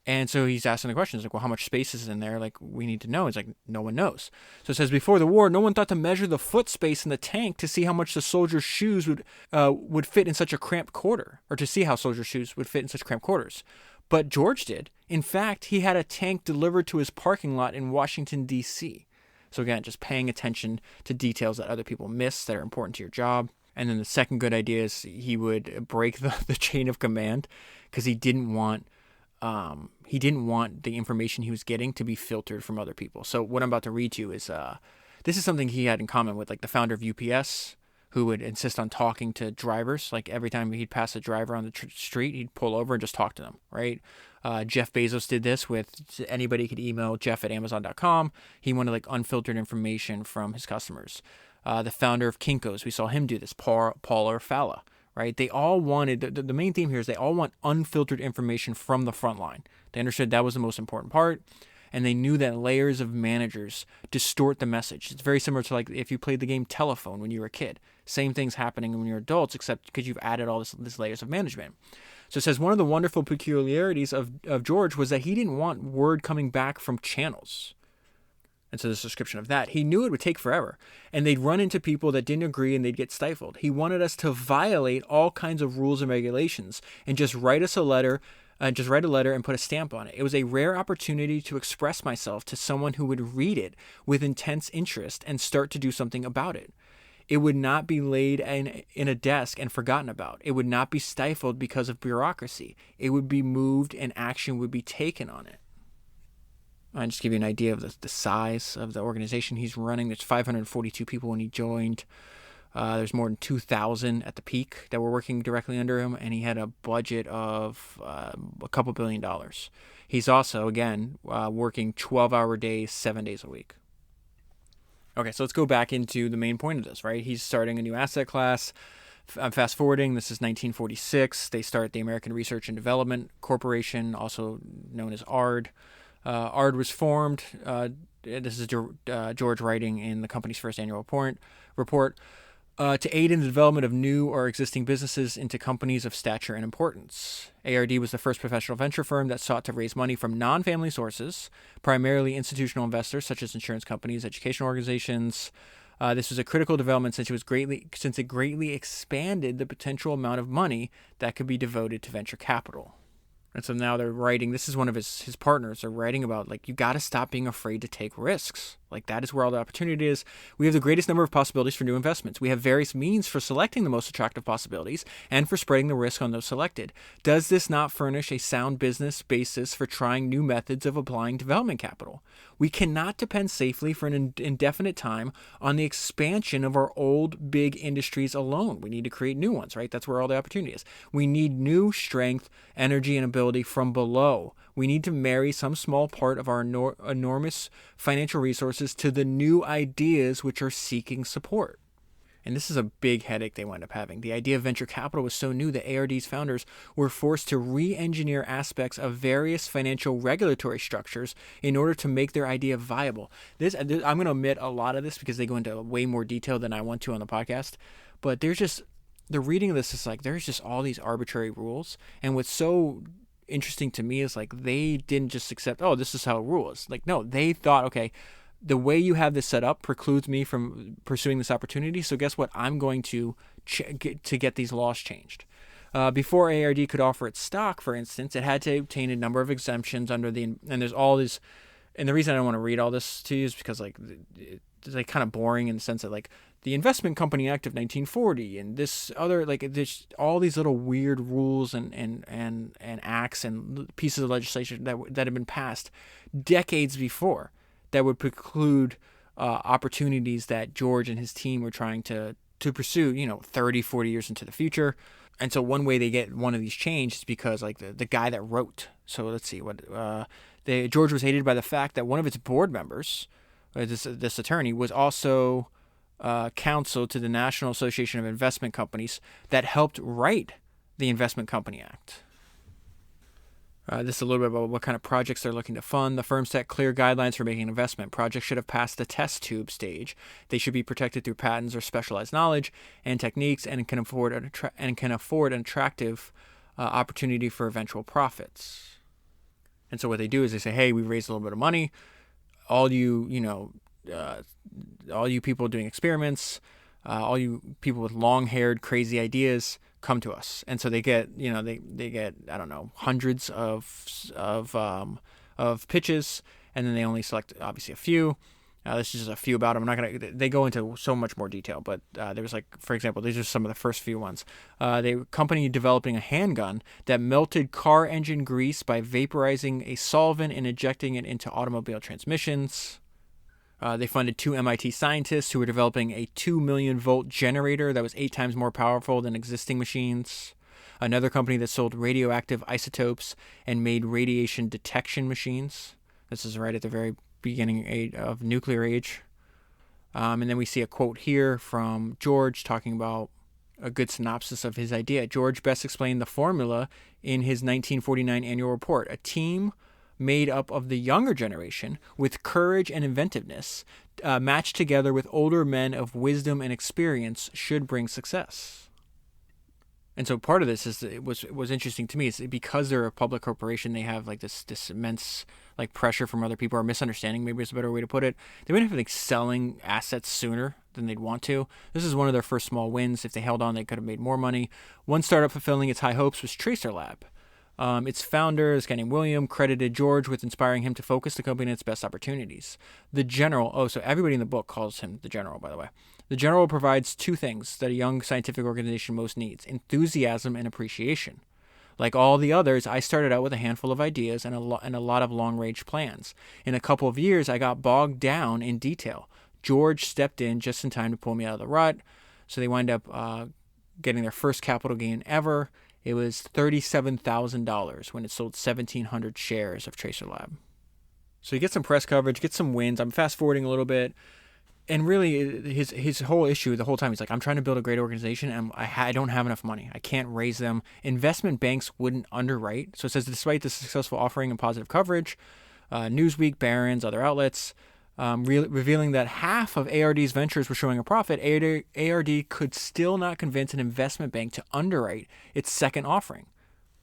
And so he's asking the questions, like, well, how much space is in there? Like, we need to know. It's like, no one knows. So it says, before the war, no one thought to measure the foot space in the tank to see how much the soldier's shoes would fit in such a cramped quarter, or to see how soldiers' shoes would fit in such cramped quarters. But George did. In fact, he had a tank delivered to his parking lot in Washington, D.C. So again, just paying attention to details that other people miss that are important to your job. And then the second good idea is he would break the chain of command, because he didn't want the information he was getting to be filtered from other people. So what I'm about to read to you is this is something he had in common with, like, the founder of UPS, who would insist on talking to drivers. Like, every time he'd pass a driver on the street, he'd pull over and just talk to them, right? Jeff Bezos did this with anybody could email jeff@amazon.com. He wanted, like, unfiltered information from his customers. The founder of Kinko's, we saw him do this, Paul Orfalea, right? They all wanted, the main theme here is they all want unfiltered information from the front line. They understood that was the most important part. And they knew that layers of managers distort the message. It's very similar to, like, if you played the game Telephone when you were a kid. Same thing's happening when you're adults, except because you've added all this layers of management. So it says, one of the wonderful peculiarities of George was that he didn't want word coming back from channels. And so this description of that, he knew it would take forever. And they'd run into people that didn't agree and they'd get stifled. He wanted us to violate all kinds of rules and regulations and just write a letter and put a stamp on it. It was a rare opportunity to express myself to someone who would read it with intense interest and start to do something about it. It would not be laid in a desk and forgotten about. It would not be stifled because of bureaucracy. It would be moved and action would be taken on it. I'll just give you an idea of the size of the organization he's running. There's 542 people when he joined. There's more than 2,000 at the peak that were working directly under him, and he had a budget of a couple $1 billion. He's also, again, working 12-hour days, 7 days a week. Okay, so let's go back into the main point of this, right? He's starting a new asset class. I'm fast forwarding. This is 1946. They start the American Research and Development Corporation, also known as ARD. ARD was formed. This is George writing in the company's first annual report to aid in the development of new or existing businesses into companies of stature and importance. ARD was the first professional venture firm that sought to raise money from non-family sources, primarily institutional investors such as insurance companies, educational organizations. This was a critical development since it greatly expanded the potential amount of money that could be devoted to venture capital. And so now they're writing, this is one of his partners, they're writing about, like, you got to stop being afraid to take risks. Like, that is where all the opportunity is. We have the greatest number of possibilities for new investments. We have various means for selecting the most attractive possibilities and for spreading the risk on those selected. Does this not furnish a sound business basis for trying new methods of applying development capital? We cannot depend safely for an indefinite time on the expansion of our old big industries alone. We need to create new ones, right? That's where all the opportunity is. We need new strength, energy, and ability from below. We need to marry some small part of our enormous financial resources to the new ideas which are seeking support. And this is a big headache they wind up having. The idea of venture capital was so new that ARD's founders were forced to re-engineer aspects of various financial regulatory structures in order to make their idea viable. I'm going to omit a lot of this because they go into way more detail than I want to on the podcast. But the reading of this is like, there's just all these arbitrary rules. And what's so interesting to me is, like, they didn't just accept, oh, this is how it rules. Like, no, they thought, okay, the way you have this set up precludes me from pursuing this opportunity. So guess what? I'm going to get these laws changed. Before ARD could offer its stock, for instance, it had to obtain a number of exemptions and there's all these. And the reason I don't want to read all this to you is because, like, it's like kind of boring in the sense that, like, the Investment Company Act of 1940 and this other, like, there's all these little weird rules and acts and pieces of legislation that have been passed decades before that would preclude opportunities that George and his team were trying to pursue, 30, 40 years into the future. And so one way they get one of these changed is because, like, the guy that wrote. So let's see George was hated by the fact that one of its board members, this attorney, was also counsel to the National Association of Investment Companies that helped write the Investment Company Act. This is a little bit about what kind of projects they're looking to fund. The firm set clear guidelines for making an investment. Projects should have passed the test tube stage. They should be protected through patents or specialized knowledge and techniques, and can afford an attractive opportunity for eventual profits. And so what they do is they say, hey, we've raised a little bit of money. All you people doing experiments, all you people with long-haired, crazy ideas, come to us. And so they get, they get, I don't know, hundreds of pitches, and then they only select obviously a few. This is just a few about them. They go into so much more detail, but there was, like, for example, these are some of the first few ones. The company developing a handgun that melted car engine grease by vaporizing a solvent and injecting it into automobile transmissions. They funded 2 MIT scientists who were developing a 2 million volt generator that was 8 times more powerful than existing machines. Another company that sold radioactive isotopes and made radiation detection machines. This is right at the very beginning of nuclear age. And then we see a quote here from George talking about a good synopsis of his idea. George best explained the formula in his 1949 annual report. A team made up of the younger generation with courage and inventiveness, matched together with older men of wisdom and experience, should bring success. And so part of this was interesting to me is because they're a public corporation, they have, like, this immense, like, pressure from other people, or misunderstanding, maybe is a better way to put it. They might have, like, selling assets sooner than they'd want to. This is one of their first small wins. If they held on, they could have made more money. One startup fulfilling its high hopes was Tracer Lab. Its founder, this guy named William, credited George with inspiring him to focus the company on its best opportunities. The General, so everybody in the book calls him the General, by the way. The General provides 2 things that a young scientific organization most needs: enthusiasm and appreciation. Like all the others, I started out with a handful of ideas and a lot of long-range plans. In a couple of years, I got bogged down in detail. George stepped in just in time to pull me out of the rut. So they wind up getting their first capital gain ever. It was $37,000 when it sold 1,700 shares of Tracer Lab. So you get some press coverage, get some wins. I'm fast forwarding a little bit. And really, his whole issue the whole time, he's like, I'm trying to build a great organization, and I don't have enough money. I can't raise them. Investment banks wouldn't underwrite. So it says, despite the successful offering and positive coverage, Newsweek, Barron's, other outlets, revealing that half of ARD's ventures were showing a profit, ARD could still not convince an investment bank to underwrite its second offering.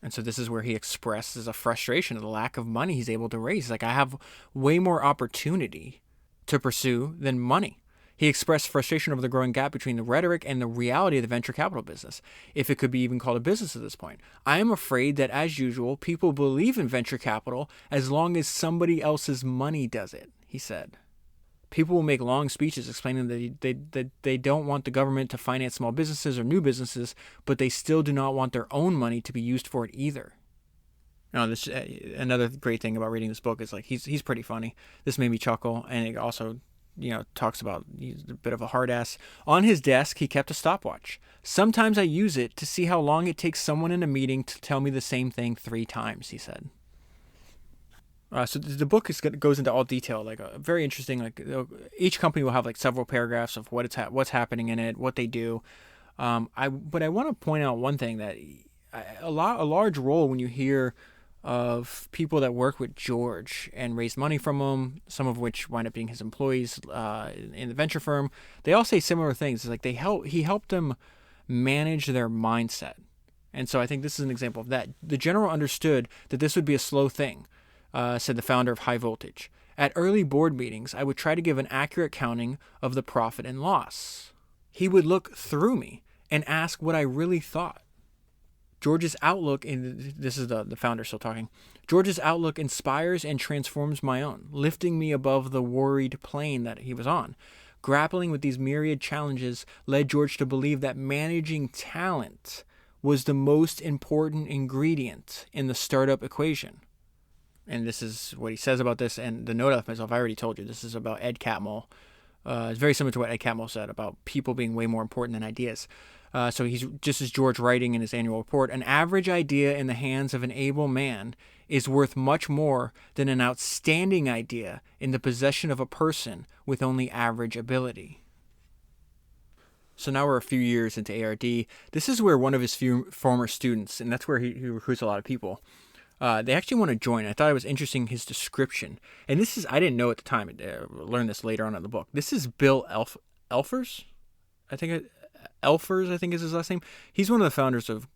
And so this is where he expresses a frustration of the lack of money he's able to raise. He's like, I have way more opportunity to pursue than money. He expressed frustration over the growing gap between the rhetoric and the reality of the venture capital business, if it could be even called a business at this point. I am afraid that, as usual, people believe in venture capital as long as somebody else's money does it, he said. People will make long speeches explaining that they don't want the government to finance small businesses or new businesses, but they still do not want their own money to be used for it either. No, this another great thing about reading this book is like he's pretty funny. This made me chuckle, and it also, talks about he's a bit of a hard ass. On his desk, he kept a stopwatch. Sometimes I use it to see how long it takes someone in a meeting to tell me the same thing 3 times, he said. So the book goes into all detail, like very interesting. Like each company will have like several paragraphs of what's happening in it, what they do. But I want to point out one thing, that a large role when you hear of people that work with George and raise money from him, some of which wind up being his employees in the venture firm, they all say similar things. It's like he helped them manage their mindset. And so I think this is an example of that. The general understood that this would be a slow thing, said the founder of High Voltage. At early board meetings, I would try to give an accurate counting of the profit and loss. He would look through me and ask what I really thought. George's outlook, this is the founder still talking, George's outlook inspires and transforms my own, lifting me above the worried plane that he was on. Grappling with these myriad challenges led George to believe that managing talent was the most important ingredient in the startup equation. And this is what he says about this, and the note of myself, I already told you, this is about Ed Catmull. It's very similar to what Ed Catmull said about people being way more important than ideas. So he's just as George writing in his annual report, an average idea in the hands of an able man is worth much more than an outstanding idea in the possession of a person with only average ability. So now we're a few years into ARD. This is where one of his few former students, and that's where he recruits a lot of people, they actually want to join. I thought it was interesting, his description. And this is, I didn't know at the time, I learned this later on in the book. This is Bill Elfers, I think is his last name. He's one of the founders of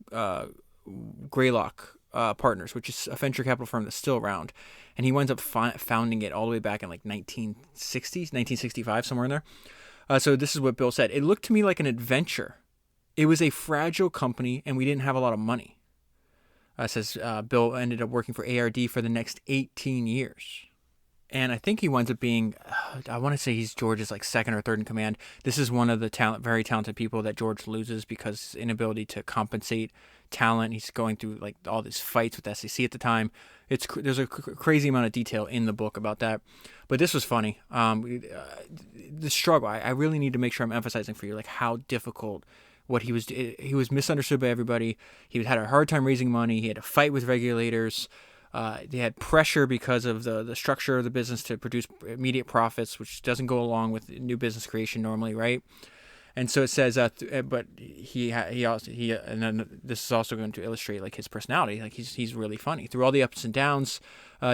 Greylock Partners, which is a venture capital firm that's still around. And he winds up founding it all the way back in like 1960s, 1965, somewhere in there. So this is what Bill said. It looked to me like an adventure. It was a fragile company, and we didn't have a lot of money. Says Bill ended up working for ARD for the next 18 years. And I think he winds up being, I want to say he's George's like second or third in command. This is one of the very talented people that George loses because his inability to compensate talent. He's going through like all these fights with SEC at the time. There's a crazy amount of detail in the book about that. But this was funny. The struggle, I really need to make sure I'm emphasizing for you like how difficult what he was misunderstood by everybody. He had a hard time raising money. He had to fight with regulators. They had pressure because of the structure of the business to produce immediate profits, which doesn't go along with new business creation normally, right? And so it says, but he also, and then this is also going to illustrate like his personality. Like he's really funny through all the ups and downs.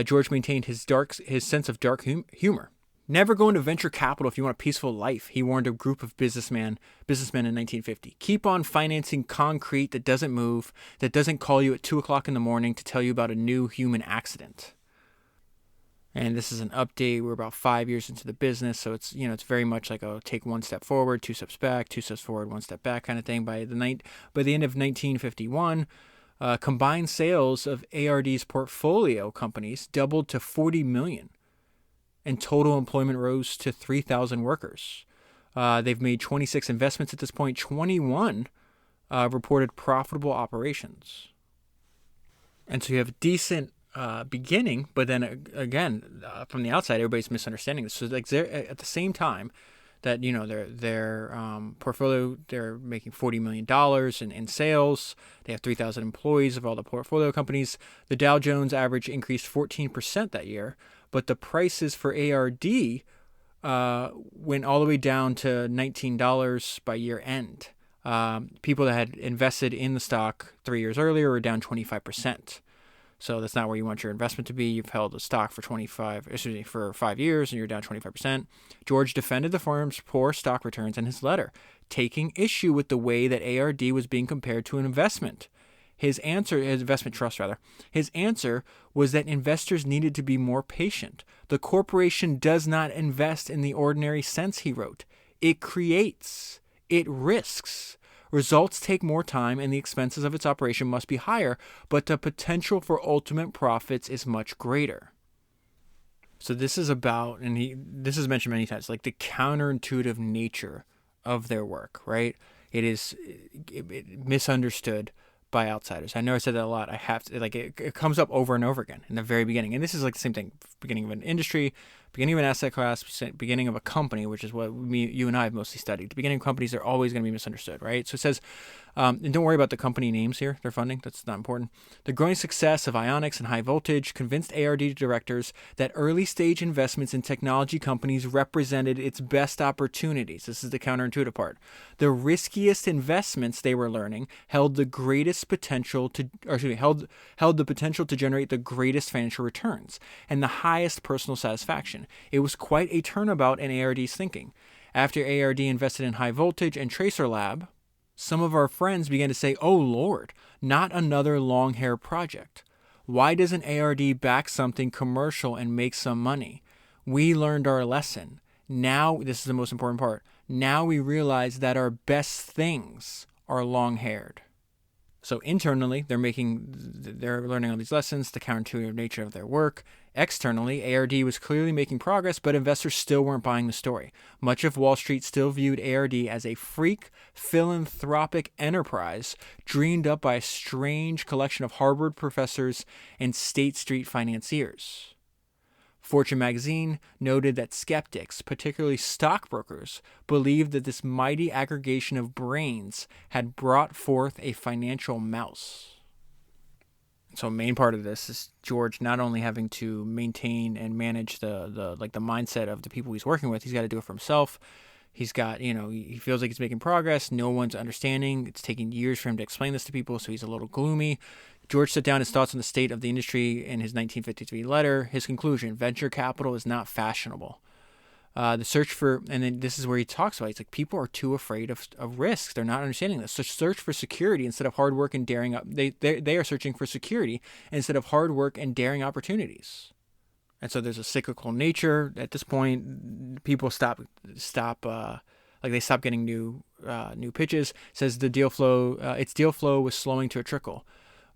George maintained his sense of dark humor. Never go into venture capital if you want a peaceful life, he warned a group of businessmen in 1950. Keep on financing concrete that doesn't move, that doesn't call you at 2 o'clock in the morning to tell you about a new human accident. And this is an update. We're about 5 years into the business, so it's very much like a take 1 step forward, 2 steps back, 2 steps forward, 1 step back kind of thing. By the end of 1951, combined sales of ARD's portfolio companies doubled to 40 million. And total employment rose to 3,000 workers. They've made 26 investments at this point. 21 reported profitable operations. And so you have a decent beginning, but then again, from the outside, everybody's misunderstanding this. So like at the same time that their portfolio, they're making $40 million in sales. They have 3,000 employees of all the portfolio companies. The Dow Jones average increased 14% that year. But the prices for ARD went all the way down to $19 by year end. People that had invested in the stock 3 years earlier were down 25%. So that's not where you want your investment to be. You've held a stock for 5 years and you're down 25%. George defended the firm's poor stock returns in his letter, taking issue with the way that ARD was being compared to an investment. His investment trust rather. His answer was that investors needed to be more patient. The corporation does not invest in the ordinary sense, he wrote. It creates. It risks. Results take more time and the expenses of its operation must be higher, but the potential for ultimate profits is much greater. So this is about, and this is mentioned many times, like the counterintuitive nature of their work, right? It is misunderstood by outsiders. I know I said that a lot. I have to, like, it comes up over and over again in the very beginning. And this is like the same thing, beginning of an industry, beginning of an asset class, beginning of a company, which is what you and I have mostly studied. The beginning of companies are always going to be misunderstood, right? So it says, and don't worry about the company names here, their funding, that's not important. The growing success of ionics and high voltage convinced ARD directors that early stage investments in technology companies represented its best opportunities. This is the counterintuitive part. The riskiest investments, they were learning, held the greatest potential to, held the potential to generate the greatest financial returns and the highest personal satisfaction. It was quite a turnabout in ARD's thinking. After ARD invested in high voltage and Tracer Lab, some of our friends began to say, "Oh Lord, not another long hair project. Why doesn't ARD back something commercial and make some money? We learned our lesson. Now," this is the most important part, "now we realize that our best things are long-haired." So internally, they're learning all these lessons, the counterintuitive nature of their work. Externally, ARD was clearly making progress, but investors still weren't buying the story. Much of Wall Street still viewed ARD as a freak, philanthropic enterprise dreamed up by a strange collection of Harvard professors and State Street financiers. Fortune magazine noted that skeptics, particularly stockbrokers, believed that this mighty aggregation of brains had brought forth a financial mouse. So a main part of this is George not only having to maintain and manage the mindset of the people he's working with, he's got to do it for himself. He's got, he feels like he's making progress. No one's understanding. It's taking years for him to explain this to people, so he's a little gloomy. George set down his thoughts on the state of the industry in his 1953 letter. His conclusion: venture capital is not fashionable. The search for, and then this is where he talks about, he's like, people are too afraid of risks. They're not understanding this. So search for security instead of hard work and daring. They are searching for security instead of hard work and daring opportunities. And so there's a cyclical nature. At this point, people stop getting new pitches. It says its deal flow was slowing to a trickle.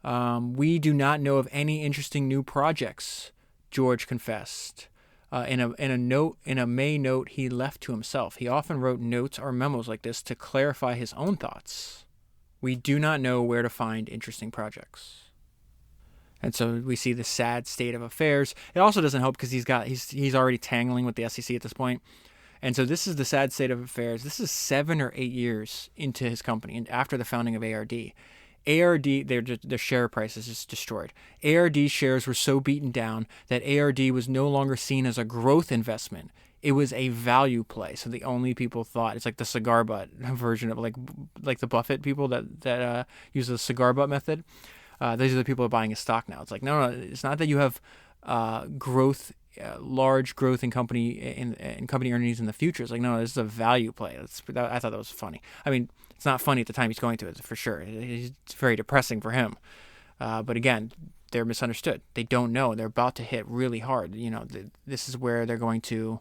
We do not know of any interesting new projects, George confessed. In a May note he left to himself. He often wrote notes or memos like this to clarify his own thoughts. We do not know where to find interesting projects. And so we see the sad state of affairs. It also doesn't help because he's already tangling with the SEC at this point. And so this is the sad state of affairs. This is 7 or 8 years into his company and after the founding of ARD. Their share price is just destroyed. ARD shares were so beaten down that ARD was no longer seen as a growth investment. It was a value play. So the only people thought, it's like the cigar butt version of like the Buffett people that use the cigar butt method. Those are the people that are buying his stock now. It's like, no, it's not that you have growth, large growth in company earnings in the future. It's like, no, this is a value play. I thought that was funny. I mean, it's not funny at the time he's going through it, for sure. It's very depressing for him. But again, they're misunderstood. They don't know. They're about to hit really hard. This is where they're going to,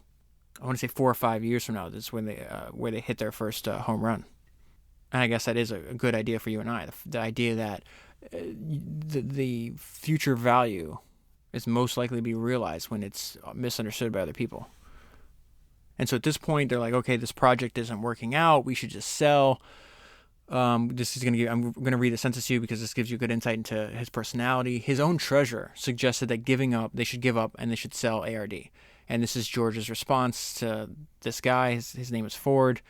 I want to say 4 or 5 years from now, this is when where they hit their first home run. And I guess that is a good idea for you and I. The idea that the future value is most likely to be realized when it's misunderstood by other people. And so at this point, they're like, okay, this project isn't working out. We should just sell. I'm going to read the sentence to you because this gives you good insight into his personality. His own treasurer suggested that they should give up and they should sell ARD. And this is George's response to this guy. His name is Ford.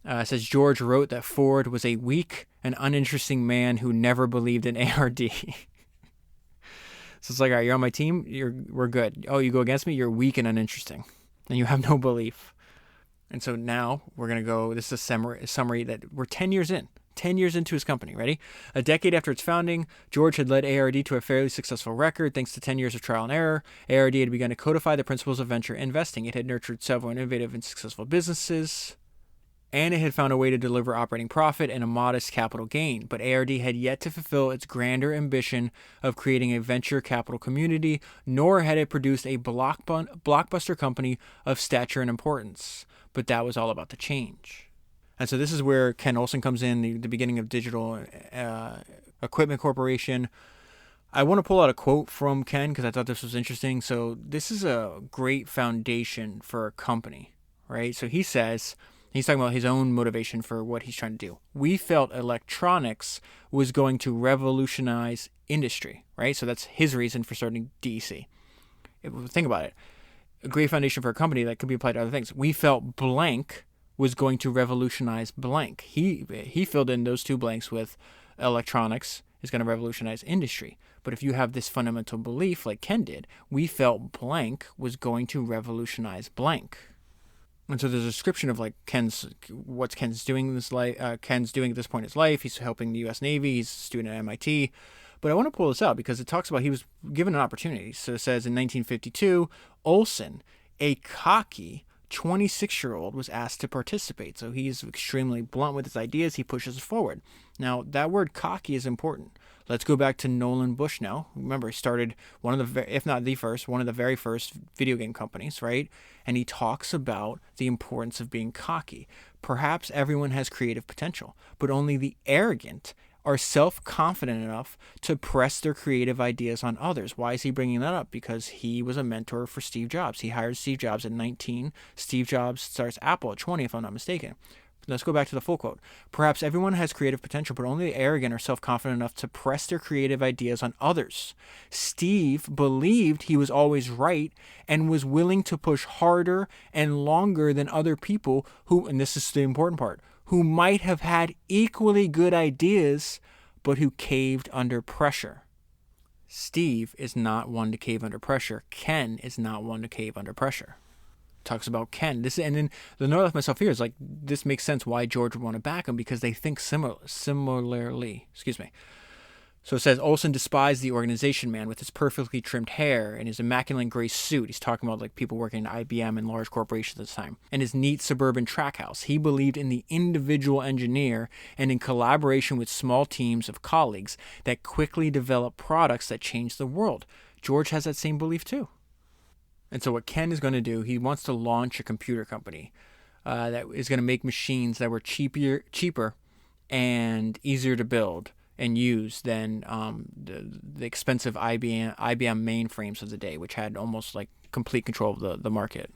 It says George wrote that Ford was a weak and uninteresting man who never believed in ARD. So it's like, all right, you're on my team. We're good. Oh, you go against me? You're weak and uninteresting. then you have no belief. And so now we're going to go, this is a summary that we're 10 years in. 10 years into his company, ready? A decade after its founding, George had led ARD to a fairly successful record thanks to 10 years of trial and error. ARD had begun to codify the principles of venture investing. It had nurtured several innovative and successful businesses, and it had found a way to deliver operating profit and a modest capital gain. But ARD had yet to fulfill its grander ambition of creating a venture capital community, nor had it produced a blockbuster company of stature and importance. But that was all about to change. And so this is where Ken Olsen comes in, the beginning of Digital Equipment Corporation. I want to pull out a quote from Ken because I thought this was interesting. So this is a great foundation for a company, right? So he says, he's talking about his own motivation for what he's trying to do. We felt electronics was going to revolutionize industry, right? So that's his reason for starting DEC. Think about it. A great foundation for a company that could be applied to other things. We felt blank was going to revolutionize blank. He filled in those two blanks with electronics is going to revolutionize industry. But if you have this fundamental belief like Ken did, we felt blank was going to revolutionize blank. And so there's a description of like what Ken's doing in this life. Ken's doing at this point in his life. He's helping the U.S. Navy. He's a student at MIT. But I want to pull this out because it talks about he was given an opportunity. So it says in 1952, Olsen, a cocky 26-year-old, was asked to participate. So he's extremely blunt with his ideas. He pushes forward. Now, that word cocky is important. Let's go back to Nolan Bushnell. Remember, he started one of the, if not the first, one of the very first video game companies, right? And he talks about the importance of being cocky. Perhaps everyone has creative potential, but only the arrogant are self-confident enough to press their creative ideas on others. Why is he bringing that up? Because he was a mentor for Steve Jobs. He hired Steve Jobs at 19. Steve Jobs starts Apple at 20, if I'm not mistaken. Let's go back to the full quote. Perhaps everyone has creative potential, but only the arrogant are self-confident enough to press their creative ideas on others. Steve believed he was always right and was willing to push harder and longer than other people who, and this is the important part, who might have had equally good ideas, but who caved under pressure. Steve is not one to cave under pressure. Ken is not one to cave under pressure. Talks about Ken. And then the note I left myself here is like, this makes sense why George would want to back him, because they think similarly. So it says, Olsen despised the organization man with his perfectly trimmed hair and his immaculate gray suit. He's talking about like people working at IBM and large corporations at the time. And his neat suburban track house. He believed in the individual engineer and in collaboration with small teams of colleagues that quickly develop products that change the world. George has that same belief too. And so what Ken is going to do, he wants to launch a computer company that is going to make machines that were cheaper and easier to build and use than the expensive IBM mainframes of the day, which had almost like complete control of the market.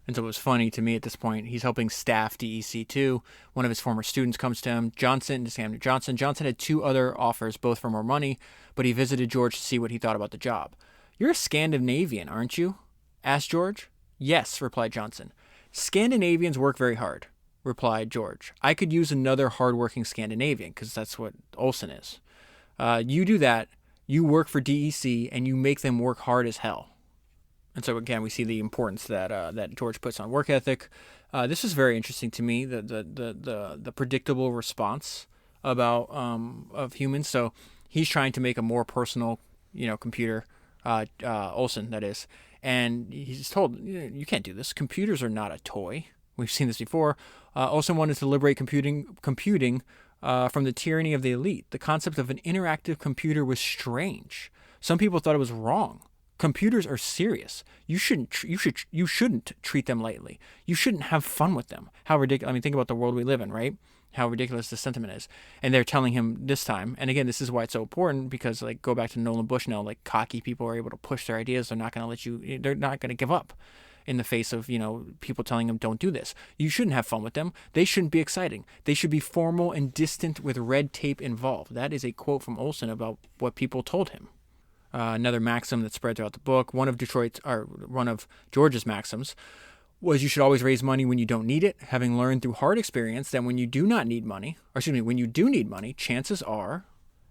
And so it was funny to me at this point. He's helping staff DEC2. One of his former students comes to him, Johnson. Johnson had two other offers, both for more money, but he visited George to see what he thought about the job. You're a Scandinavian, aren't you? Asked George. Yes, replied Johnson. Scandinavians work very hard, replied George. I could use another hardworking Scandinavian, because that's what Olsen is. You do that, you work for DEC, and you make them work hard as hell. And so again, we see the importance that George puts on work ethic. This is very interesting to me, the predictable response about of humans. So he's trying to make a more personal, computer. Olsen, that is, and he's told, you can't do this. Computers are not a toy. We've seen this before. Olsen wanted to liberate computing from the tyranny of the elite. The concept of an interactive computer was strange. Some people thought it was wrong. Computers are serious. You shouldn't treat them lightly. You shouldn't have fun with them. How ridiculous! I mean, think about the world we live in, right? How ridiculous this sentiment is. And they're telling him this time, and again, this is why it's so important, because like, go back to Nolan Bushnell, like cocky people are able to push their ideas. They're not going to give up in the face of, people telling them don't do this. You shouldn't have fun with them. They shouldn't be exciting. They should be formal and distant with red tape involved. That is a quote from Olsen about what people told him. Another maxim that spread throughout the book, one of George's maxims, was you should always raise money when you don't need it, having learned through hard experience that when you do need money, chances are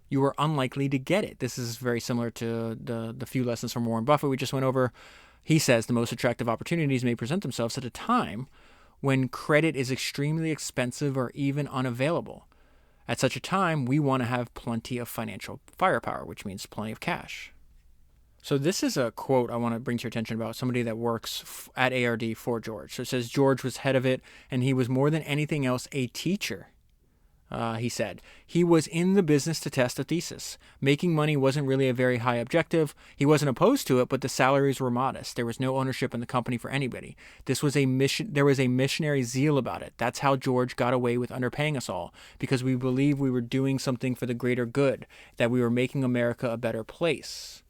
you are unlikely to get it. This is very similar to the few lessons from Warren Buffett we just went over. He says the most attractive opportunities may present themselves at a time when credit is extremely expensive or even unavailable. At such a time, we want to have plenty of financial firepower, which means plenty of cash. So this is a quote I want to bring to your attention about somebody that works at ARD for George. So it says George was head of it, and he was more than anything else a teacher. He said he was in the business to test a thesis. Making money wasn't really a very high objective. He wasn't opposed to it, but the salaries were modest. There was no ownership in the company for anybody. This was a mission. There was a missionary zeal about it. That's how George got away with underpaying us all, because we believed we were doing something for the greater good, that we were making America a better place.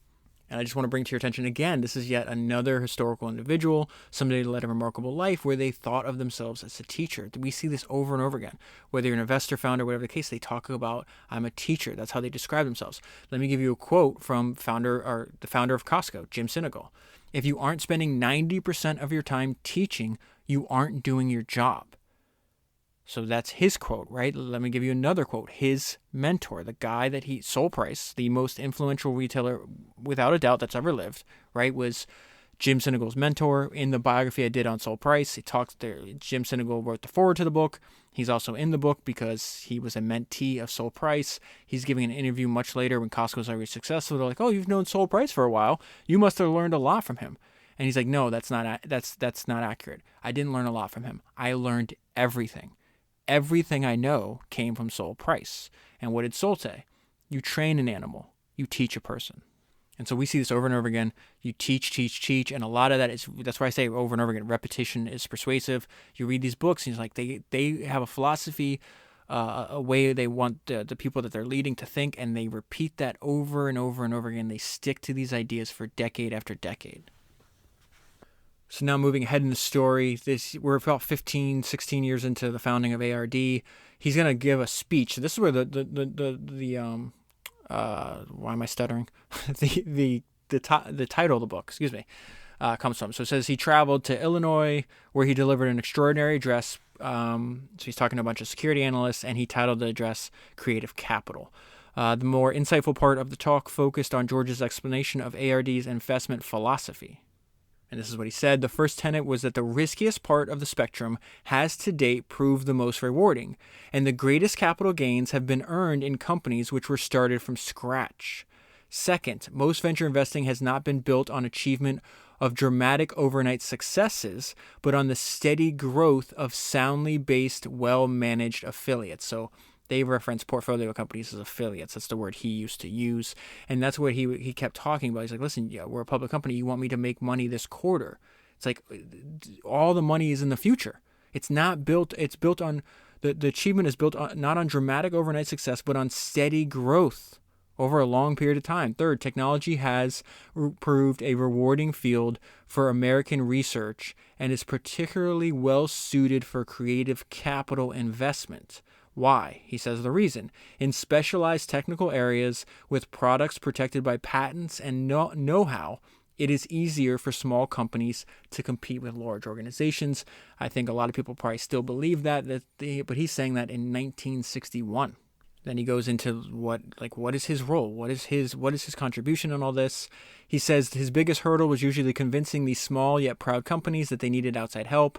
And I just want to bring to your attention again, this is yet another historical individual, somebody that led a remarkable life where they thought of themselves as a teacher. We see this over and over again. Whether you're an investor, founder, whatever the case, they talk about, I'm a teacher. That's how they describe themselves. Let me give you a quote from the founder of Costco, Jim Sinegal. If you aren't spending 90% of your time teaching, you aren't doing your job. So that's his quote, right? Let me give you another quote. His mentor, the guy that Sol Price, the most influential retailer without a doubt that's ever lived, right, was Jim Sinegal's mentor. In the biography I did on Sol Price, he talks there. Jim Sinegal wrote the foreword to the book. He's also in the book because he was a mentee of Sol Price. He's giving an interview much later when Costco was already successful. They're like, "Oh, you've known Sol Price for a while. You must have learned a lot from him." And he's like, "No, that's not accurate. I didn't learn a lot from him. I learned everything. Everything I know came from Sol Price." And what did Sol say? You train an animal, you teach a person. And so we see this over and over again. You teach. And a lot of that that's why I say over and over again, repetition is persuasive. You read these books and it's like they have a philosophy, a way they want the people that they're leading to think, and they repeat that over and over and over again. They stick to these ideas for decade after decade. So now moving ahead in the story, we're about 15, 16 years into the founding of ARD. He's going to give a speech. This is where why am I stuttering? the title of the book, comes from. So it says he traveled to Illinois where he delivered an extraordinary address. So he's talking to a bunch of security analysts, and he titled the address Creative Capital. The more insightful part of the talk focused on George's explanation of ARD's investment philosophy. And this is what he said. The first tenet was that the riskiest part of the spectrum has to date proved the most rewarding, and the greatest capital gains have been earned in companies which were started from scratch. Second, most venture investing has not been built on achievement of dramatic overnight successes, but on the steady growth of soundly based, well-managed affiliates. So they reference portfolio companies as affiliates. That's the word he used to use. And that's what he kept talking about. He's like, listen, yeah, we're a public company. You want me to make money this quarter. It's like all the money is in the future. It's not built. It's built on the achievement is built on, not on dramatic overnight success, but on steady growth over a long period of time. Third, technology has proved a rewarding field for American research and is particularly well suited for creative capital investment. Why? He says the reason. In specialized technical areas with products protected by patents and know-how, it is easier for small companies to compete with large organizations. I think a lot of people probably still believe that but he's saying that in 1961. Then he goes into what is his role? What is his contribution in all this? He says his biggest hurdle was usually convincing these small yet proud companies that they needed outside help.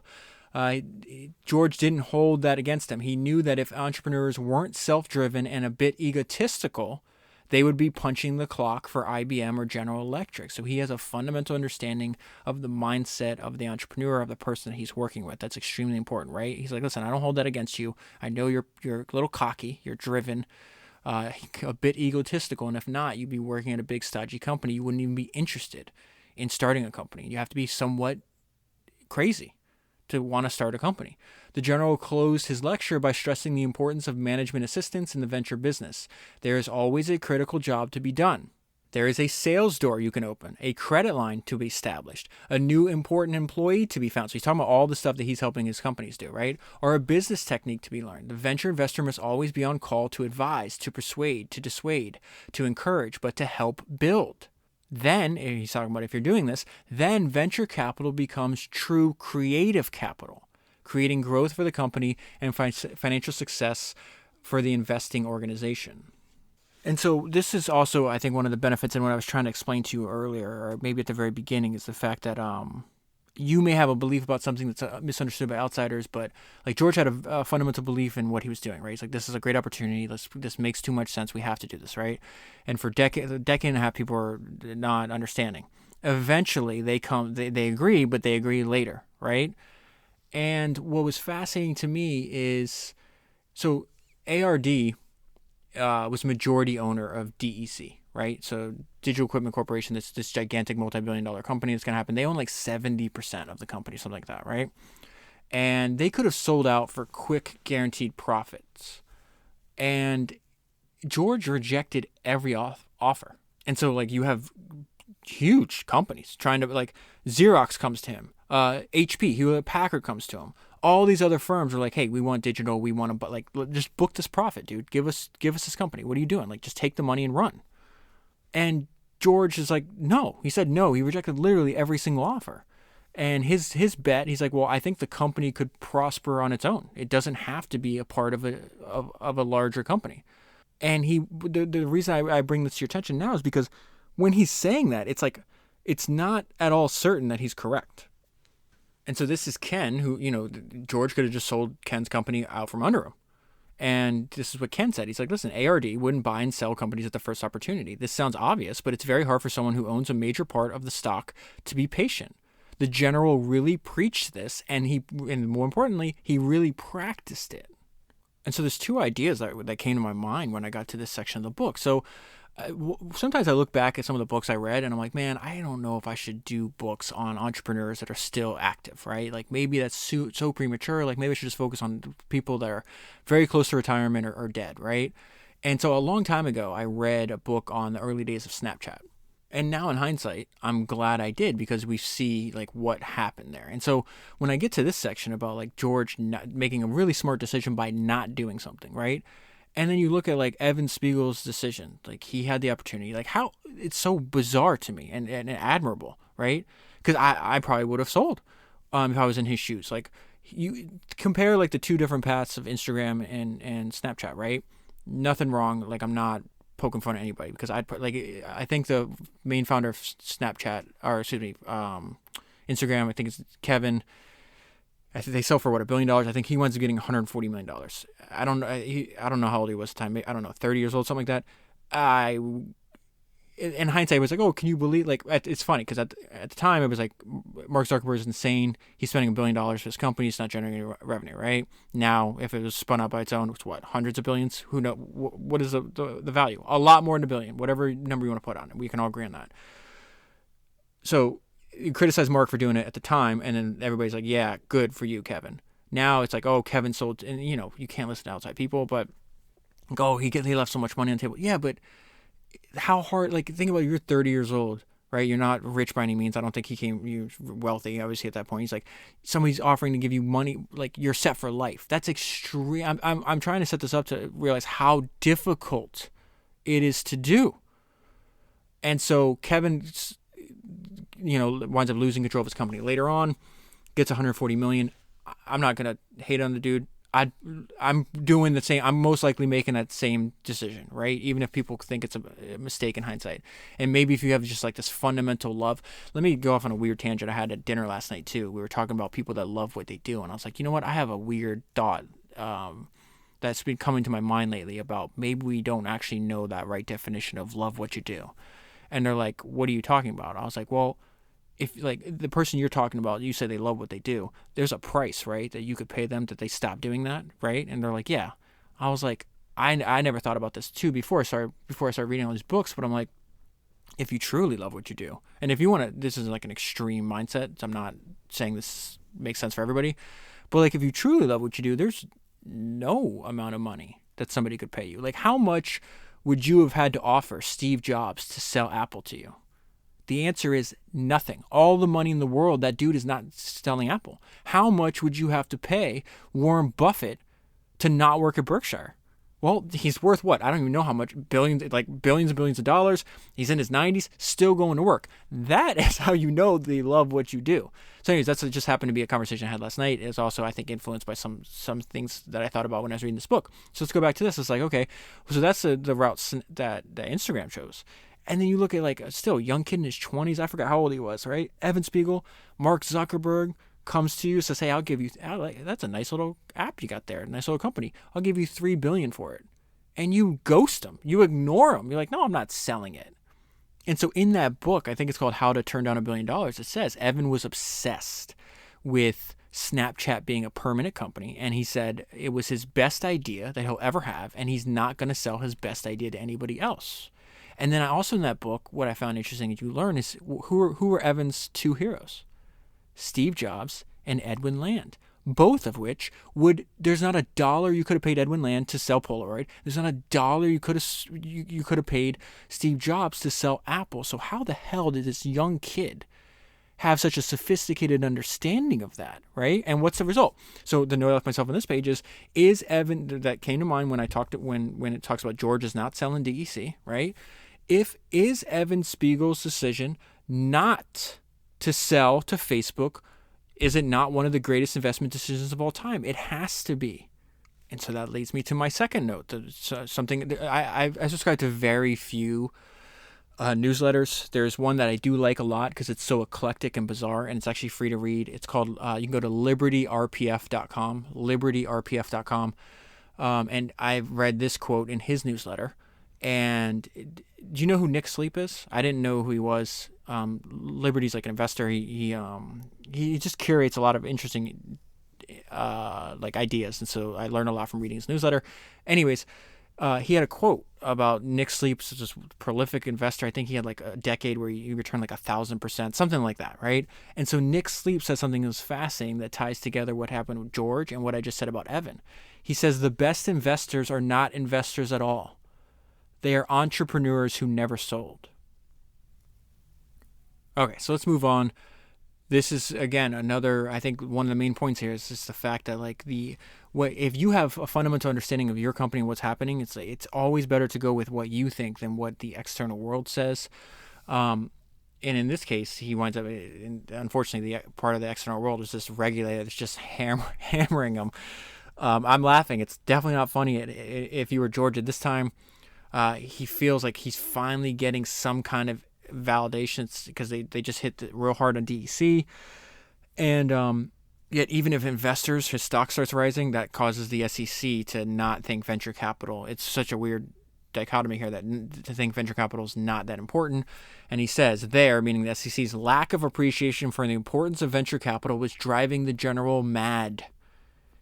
George didn't hold that against him. He knew that if entrepreneurs weren't self-driven and a bit egotistical, they would be punching the clock for IBM or General Electric. So he has a fundamental understanding of the mindset of the entrepreneur, of the person that he's working with. That's extremely important, right? He's like, listen, I don't hold that against you. I know you're a little cocky, you're driven, a bit egotistical, and if not, you'd be working at a big stodgy company. You wouldn't even be interested in starting a company. You have to be somewhat crazy to want to start a company. The general closed his lecture by stressing the importance of management assistance in the venture business. There is always a critical job to be done. There is a sales door you can open, a credit line to be established, a new important employee to be found. So he's talking about all the stuff that he's helping his companies do, right? Or a business technique to be learned. The venture investor must always be on call to advise, to persuade, to dissuade, to encourage, but to help build. Then, he's talking about if you're doing this, then venture capital becomes true creative capital, creating growth for the company and financial success for the investing organization. And so this is also, I think, one of the benefits, and what I was trying to explain to you earlier, or maybe at the very beginning, is the fact that you may have a belief about something that's misunderstood by outsiders, but like George had a fundamental belief in what he was doing, right? He's like, this is a great opportunity. This makes too much sense. We have to do this, right? And for a decade and a half, people are not understanding. Eventually, they agree, but they agree later, right? And what was fascinating to me is, so ARD was majority owner of DEC, right? So Digital Equipment Corporation, this gigantic multi-billion-dollar company that's going to happen. They own like 70% of the company, something like that, right? And they could have sold out for quick, guaranteed profits. And George rejected every offer. And so, like, you have huge companies trying to, like, Xerox comes to him, HP, Hewlett Packard comes to him. All these other firms are like, hey, we want digital, we want to, but like, just book this profit, dude. Give us this company. What are you doing? Like, just take the money and run. And George is like, no. He said no. He rejected literally every single offer. And his bet, he's like, well, I think the company could prosper on its own. It doesn't have to be a part of a larger company. And the reason I bring this to your attention now is because when he's saying that, it's like, it's not at all certain that he's correct. And so this is Ken, who, George could have just sold Ken's company out from under him. And this is what Ken said. He's like, listen, ARD wouldn't buy and sell companies at the first opportunity. This sounds obvious, but it's very hard for someone who owns a major part of the stock to be patient. The general really preached this, and more importantly, he really practiced it. And so there's two ideas that came to my mind when I got to this section of the book. So sometimes I look back at some of the books I read and I'm like, man, I don't know if I should do books on entrepreneurs that are still active, right? Like, maybe that's so premature. Like, maybe I should just focus on people that are very close to retirement or dead, right? And so a long time ago, I read a book on the early days of Snapchat. And now in hindsight, I'm glad I did, because we see like what happened there. And so when I get to this section about like George making a really smart decision by not doing something, right? And then you look at like Evan Spiegel's decision, like he had the opportunity, like how it's so bizarre to me and admirable, right? Because I probably would have sold if I was in his shoes. Like, you compare like the two different paths of Instagram and Snapchat, right? Nothing wrong. Like, I'm not poking fun at anybody, because I think the main founder of Snapchat, or excuse me, Instagram, I think it's Kevin. I think they sell for $1 billion. I think he winds up getting $140 million. I don't know how old he was at the time. I don't know, 30 years old, something like that. In hindsight, I was like, oh, can you believe? Like, it's funny because at the time it was like, Mark Zuckerberg is insane. He's spending $1 billion for his company. It's not generating any revenue, right? Now, if it was spun out by its own, it's what, hundreds of billions? Who knows? What is the value? A lot more than $1 billion. Whatever number you want to put on it, we can all agree on that. So you criticize Mark for doing it at the time, and then everybody's like, yeah, good for you, Kevin. Now it's like, oh, Kevin sold, and you can't listen to outside people, but he left so much money on the table. Yeah, but how hard? Like, think about it, you're 30 years old, right? You're not rich by any means. I don't think you're wealthy, obviously, at that point. He's like, somebody's offering to give you money, like you're set for life. That's extreme. I'm trying to set this up to realize how difficult it is to do. And so Kevin, winds up losing control of his company later on, gets $140 million. I'm not gonna hate on the dude. I'm doing the same. I'm most likely making that same decision, right? Even if people think it's a mistake in hindsight. And maybe if you have just like this fundamental love. Let me go off on a weird tangent I had at dinner last night too. We were talking about people that love what they do, and I was like, you know what? I have a weird thought that's been coming to my mind lately about maybe we don't actually know that right definition of love what you do. And they're like, what are you talking about? I was like, well, if like the person you're talking about, you say they love what they do, there's a price, right, that you could pay them that they stop doing that, right? And they're like, yeah. I was like, I never thought about this too before I started reading all these books, but I'm like, if you truly love what you do, and if you want to, this is like an extreme mindset, so I'm not saying this makes sense for everybody, but like if you truly love what you do, there's no amount of money that somebody could pay you. Like, how much would you have had to offer Steve Jobs to sell Apple to you? The answer is nothing. All the money in the world, that dude is not selling Apple. How much would you have to pay Warren Buffett to not work at Berkshire? Well, he's worth what? I don't even know how much. Billions, like billions and billions of dollars. He's in his 90s, still going to work. That is how you know they love what you do. So anyways, that's just happened to be a conversation I had last night. It's also, I think, influenced by some things that I thought about when I was reading this book. So let's go back to this. It's like, okay, so that's the routes that Instagram shows. And then you look at like still young kid in his 20s. I forgot how old he was, right? Evan Spiegel, Mark Zuckerberg comes to you, says, hey, I'll give you, that's a nice little app you got there, nice little company. I'll give you $3 billion for it. And you ghost them. You ignore them. You're like, no, I'm not selling it. And so in that book, I think it's called How to Turn Down $1 Billion, it says Evan was obsessed with Snapchat being a permanent company. And he said it was his best idea that he'll ever have. And he's not going to sell his best idea to anybody else. And then I also in that book, what I found interesting is you learn is who are Evan's two heroes? Steve Jobs and Edwin Land, both of which there's not a dollar you could have paid Edwin Land to sell Polaroid. There's not a dollar you could have paid Steve Jobs to sell Apple. So how the hell did this young kid have such a sophisticated understanding of that, right? And what's the result? So the note I left myself on this page is Evan, that came to mind when I talked when it talks about George is not selling DEC, right? Is Evan Spiegel's decision not to sell to Facebook, is it not one of the greatest investment decisions of all time? It has to be. And so that leads me to my second note. Something I subscribe to very few newsletters. There's one that I do like a lot because it's so eclectic and bizarre, and it's actually free to read. It's called, you can go to libertyrpf.com, libertyrpf.com. And I've read this quote in his newsletter. And do you know who Nick Sleep is? I didn't know who he was. Liberty's like an investor. He just curates a lot of interesting like ideas, and so I learned a lot from reading his newsletter. Anyways, he had a quote about Nick Sleep's just prolific investor. I think he had like a decade where he returned like 1,000%, something like that, right? And so Nick Sleep says something that was fascinating that ties together what happened with George and what I just said about Evan. He says the best investors are not investors at all. They are entrepreneurs who never sold. Okay, so let's move on. This is, again, another, I think one of the main points here is just the fact that like if you have a fundamental understanding of your company and what's happening, it's always better to go with what you think than what the external world says. And in this case, he winds up, unfortunately, the part of the external world is this regulator that's just hammering him. I'm laughing. It's definitely not funny if you were George at this time. He feels like he's finally getting some kind of validations because they just hit real hard on DEC. And yet even if his stock starts rising, that causes the SEC to not think venture capital. It's such a weird dichotomy here that to think venture capital is not that important. And he says meaning the SEC's lack of appreciation for the importance of venture capital was driving the general mad.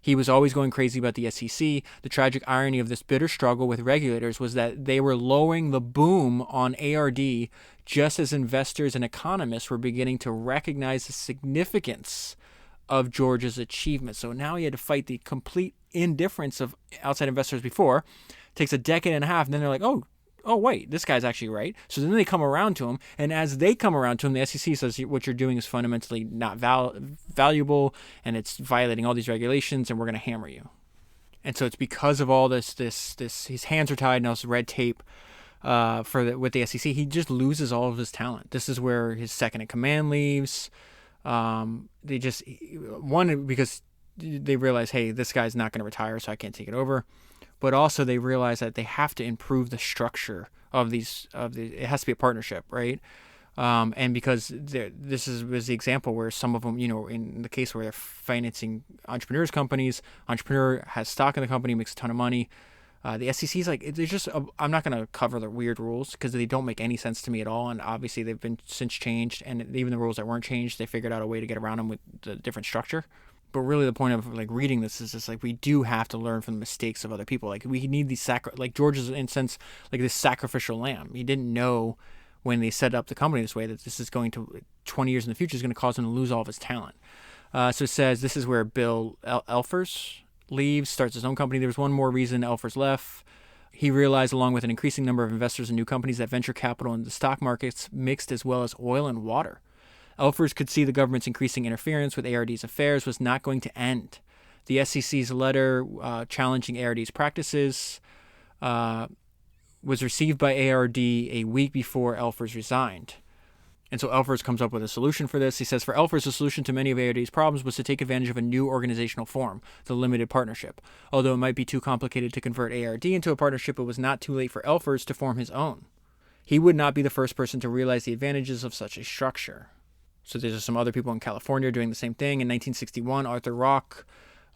He was always going crazy about the SEC. The tragic irony of this bitter struggle with regulators was that they were lowering the boom on ARD just as investors and economists were beginning to recognize the significance of George's achievement. So now he had to fight the complete indifference of outside investors before. It takes a decade and a half, and then they're like, oh, wait, this guy's actually right. So then they come around to him, and as they come around to him, the SEC says what you're doing is fundamentally not valuable, and it's violating all these regulations, and we're going to hammer you. And so it's because of all this his hands are tied, and also red tape with the SEC. He just loses all of his talent. This is where his second in command leaves. Because they realize, hey, this guy's not going to retire, so I can't take it over. But also they realize that they have to improve the structure of these. It has to be a partnership, right? And because was the example where some of them, in the case where they're financing entrepreneurs' companies, entrepreneur has stock in the company, makes a ton of money. The SEC's like, they're just, I'm not going to cover the weird rules because they don't make any sense to me at all. And obviously they've been since changed, and even the rules that weren't changed, they figured out a way to get around them with the different structure. But really the point of like reading this is just like, we do have to learn from the mistakes of other people. Like we need these like George is in a sense like this sacrificial lamb. He didn't know when they set up the company this way that this is going to 20 years in the future is going to cause him to lose all of his talent. So it says this is where Bill Elfers leaves, starts his own company. There was one more reason Elfers left. He realized, along with an increasing number of investors in new companies, that venture capital and the stock markets mixed as well as oil and water. Elfers could see the government's increasing interference with ARD's affairs was not going to end. The SEC's letter challenging ARD's practices was received by ARD a week before Elfers resigned. And so Elfers comes up with a solution for this. He says, for Elfers, the solution to many of ARD's problems was to take advantage of a new organizational form, the limited partnership. Although it might be too complicated to convert ARD into a partnership, it was not too late for Elfers to form his own. He would not be the first person to realize the advantages of such a structure. So there's some other people in California doing the same thing. In 1961, Arthur Rock,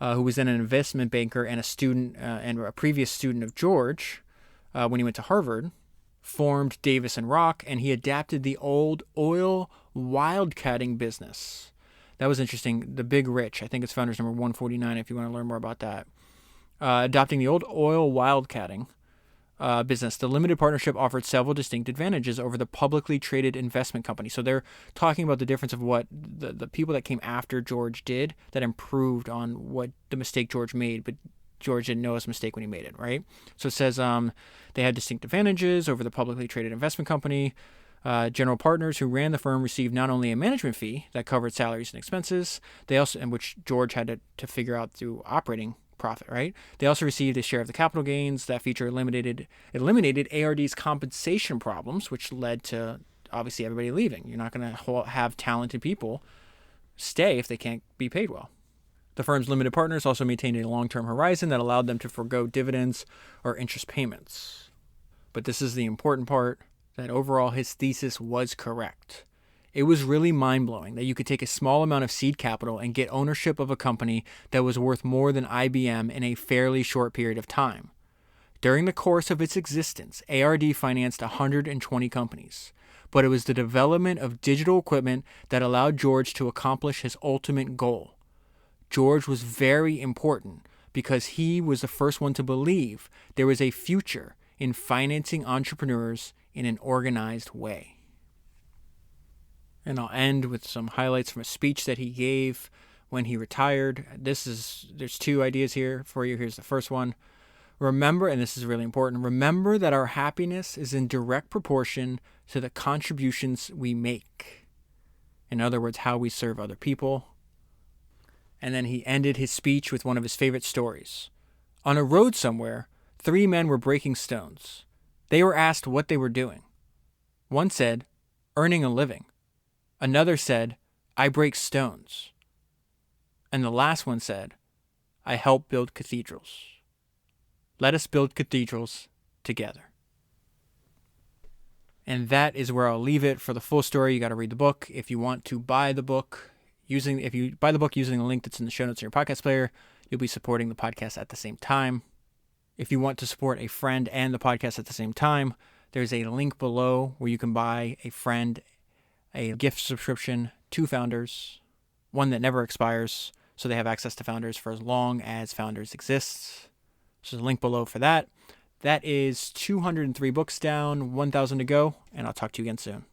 who was then an investment banker and a student and a previous student of George when he went to Harvard, formed Davis and Rock, and he adapted the old oil wildcatting business. That was interesting. The Big Rich, I think it's founders number 149 if you want to learn more about that. Adopting the old oil wildcatting business, the limited partnership offered several distinct advantages over the publicly traded investment company. So they're talking about the difference of what the people that came after George did that improved on what the mistake George made, but George didn't know his mistake when he made it, right? So it says they had distinct advantages over the publicly traded investment company. General partners who ran the firm received not only a management fee that covered salaries and expenses, they also, and which George had to figure out through operating profit, right? They also received a share of the capital gains. That feature eliminated ARD's compensation problems, which led to obviously everybody leaving. You're not going to have talented people stay if they can't be paid well. The firm's limited partners also maintained a long-term horizon that allowed them to forego dividends or interest payments. But this is the important part, that overall his thesis was correct. It was really mind-blowing that you could take a small amount of seed capital and get ownership of a company that was worth more than IBM in a fairly short period of time. During the course of its existence, ARD financed 120 companies, but it was the development of digital equipment that allowed George to accomplish his ultimate goal. George was very important because he was the first one to believe there was a future in financing entrepreneurs in an organized way. And I'll end with some highlights from a speech that he gave when he retired. There's two ideas here for you. Here's the first one. Remember, and this is really important, remember that our happiness is in direct proportion to the contributions we make. In other words, how we serve other people. And then he ended his speech with one of his favorite stories. On a road somewhere, 3 men were breaking stones. They were asked what they were doing. One said, earning a living. Another said, I break stones. And the last one said, I help build cathedrals. Let us build cathedrals together. And that is where I'll leave it. For the full story, you got to read the book. If you want to buy the book, if you buy the book using the link that's in the show notes in your podcast player, you'll be supporting the podcast at the same time. If you want to support a friend and the podcast at the same time, there's a link below where you can buy a friend a gift subscription to Founders, one that never expires, so they have access to Founders for as long as Founders exists. So there's a link below for that. That is 203 books down, 1,000 to go, and I'll talk to you again soon.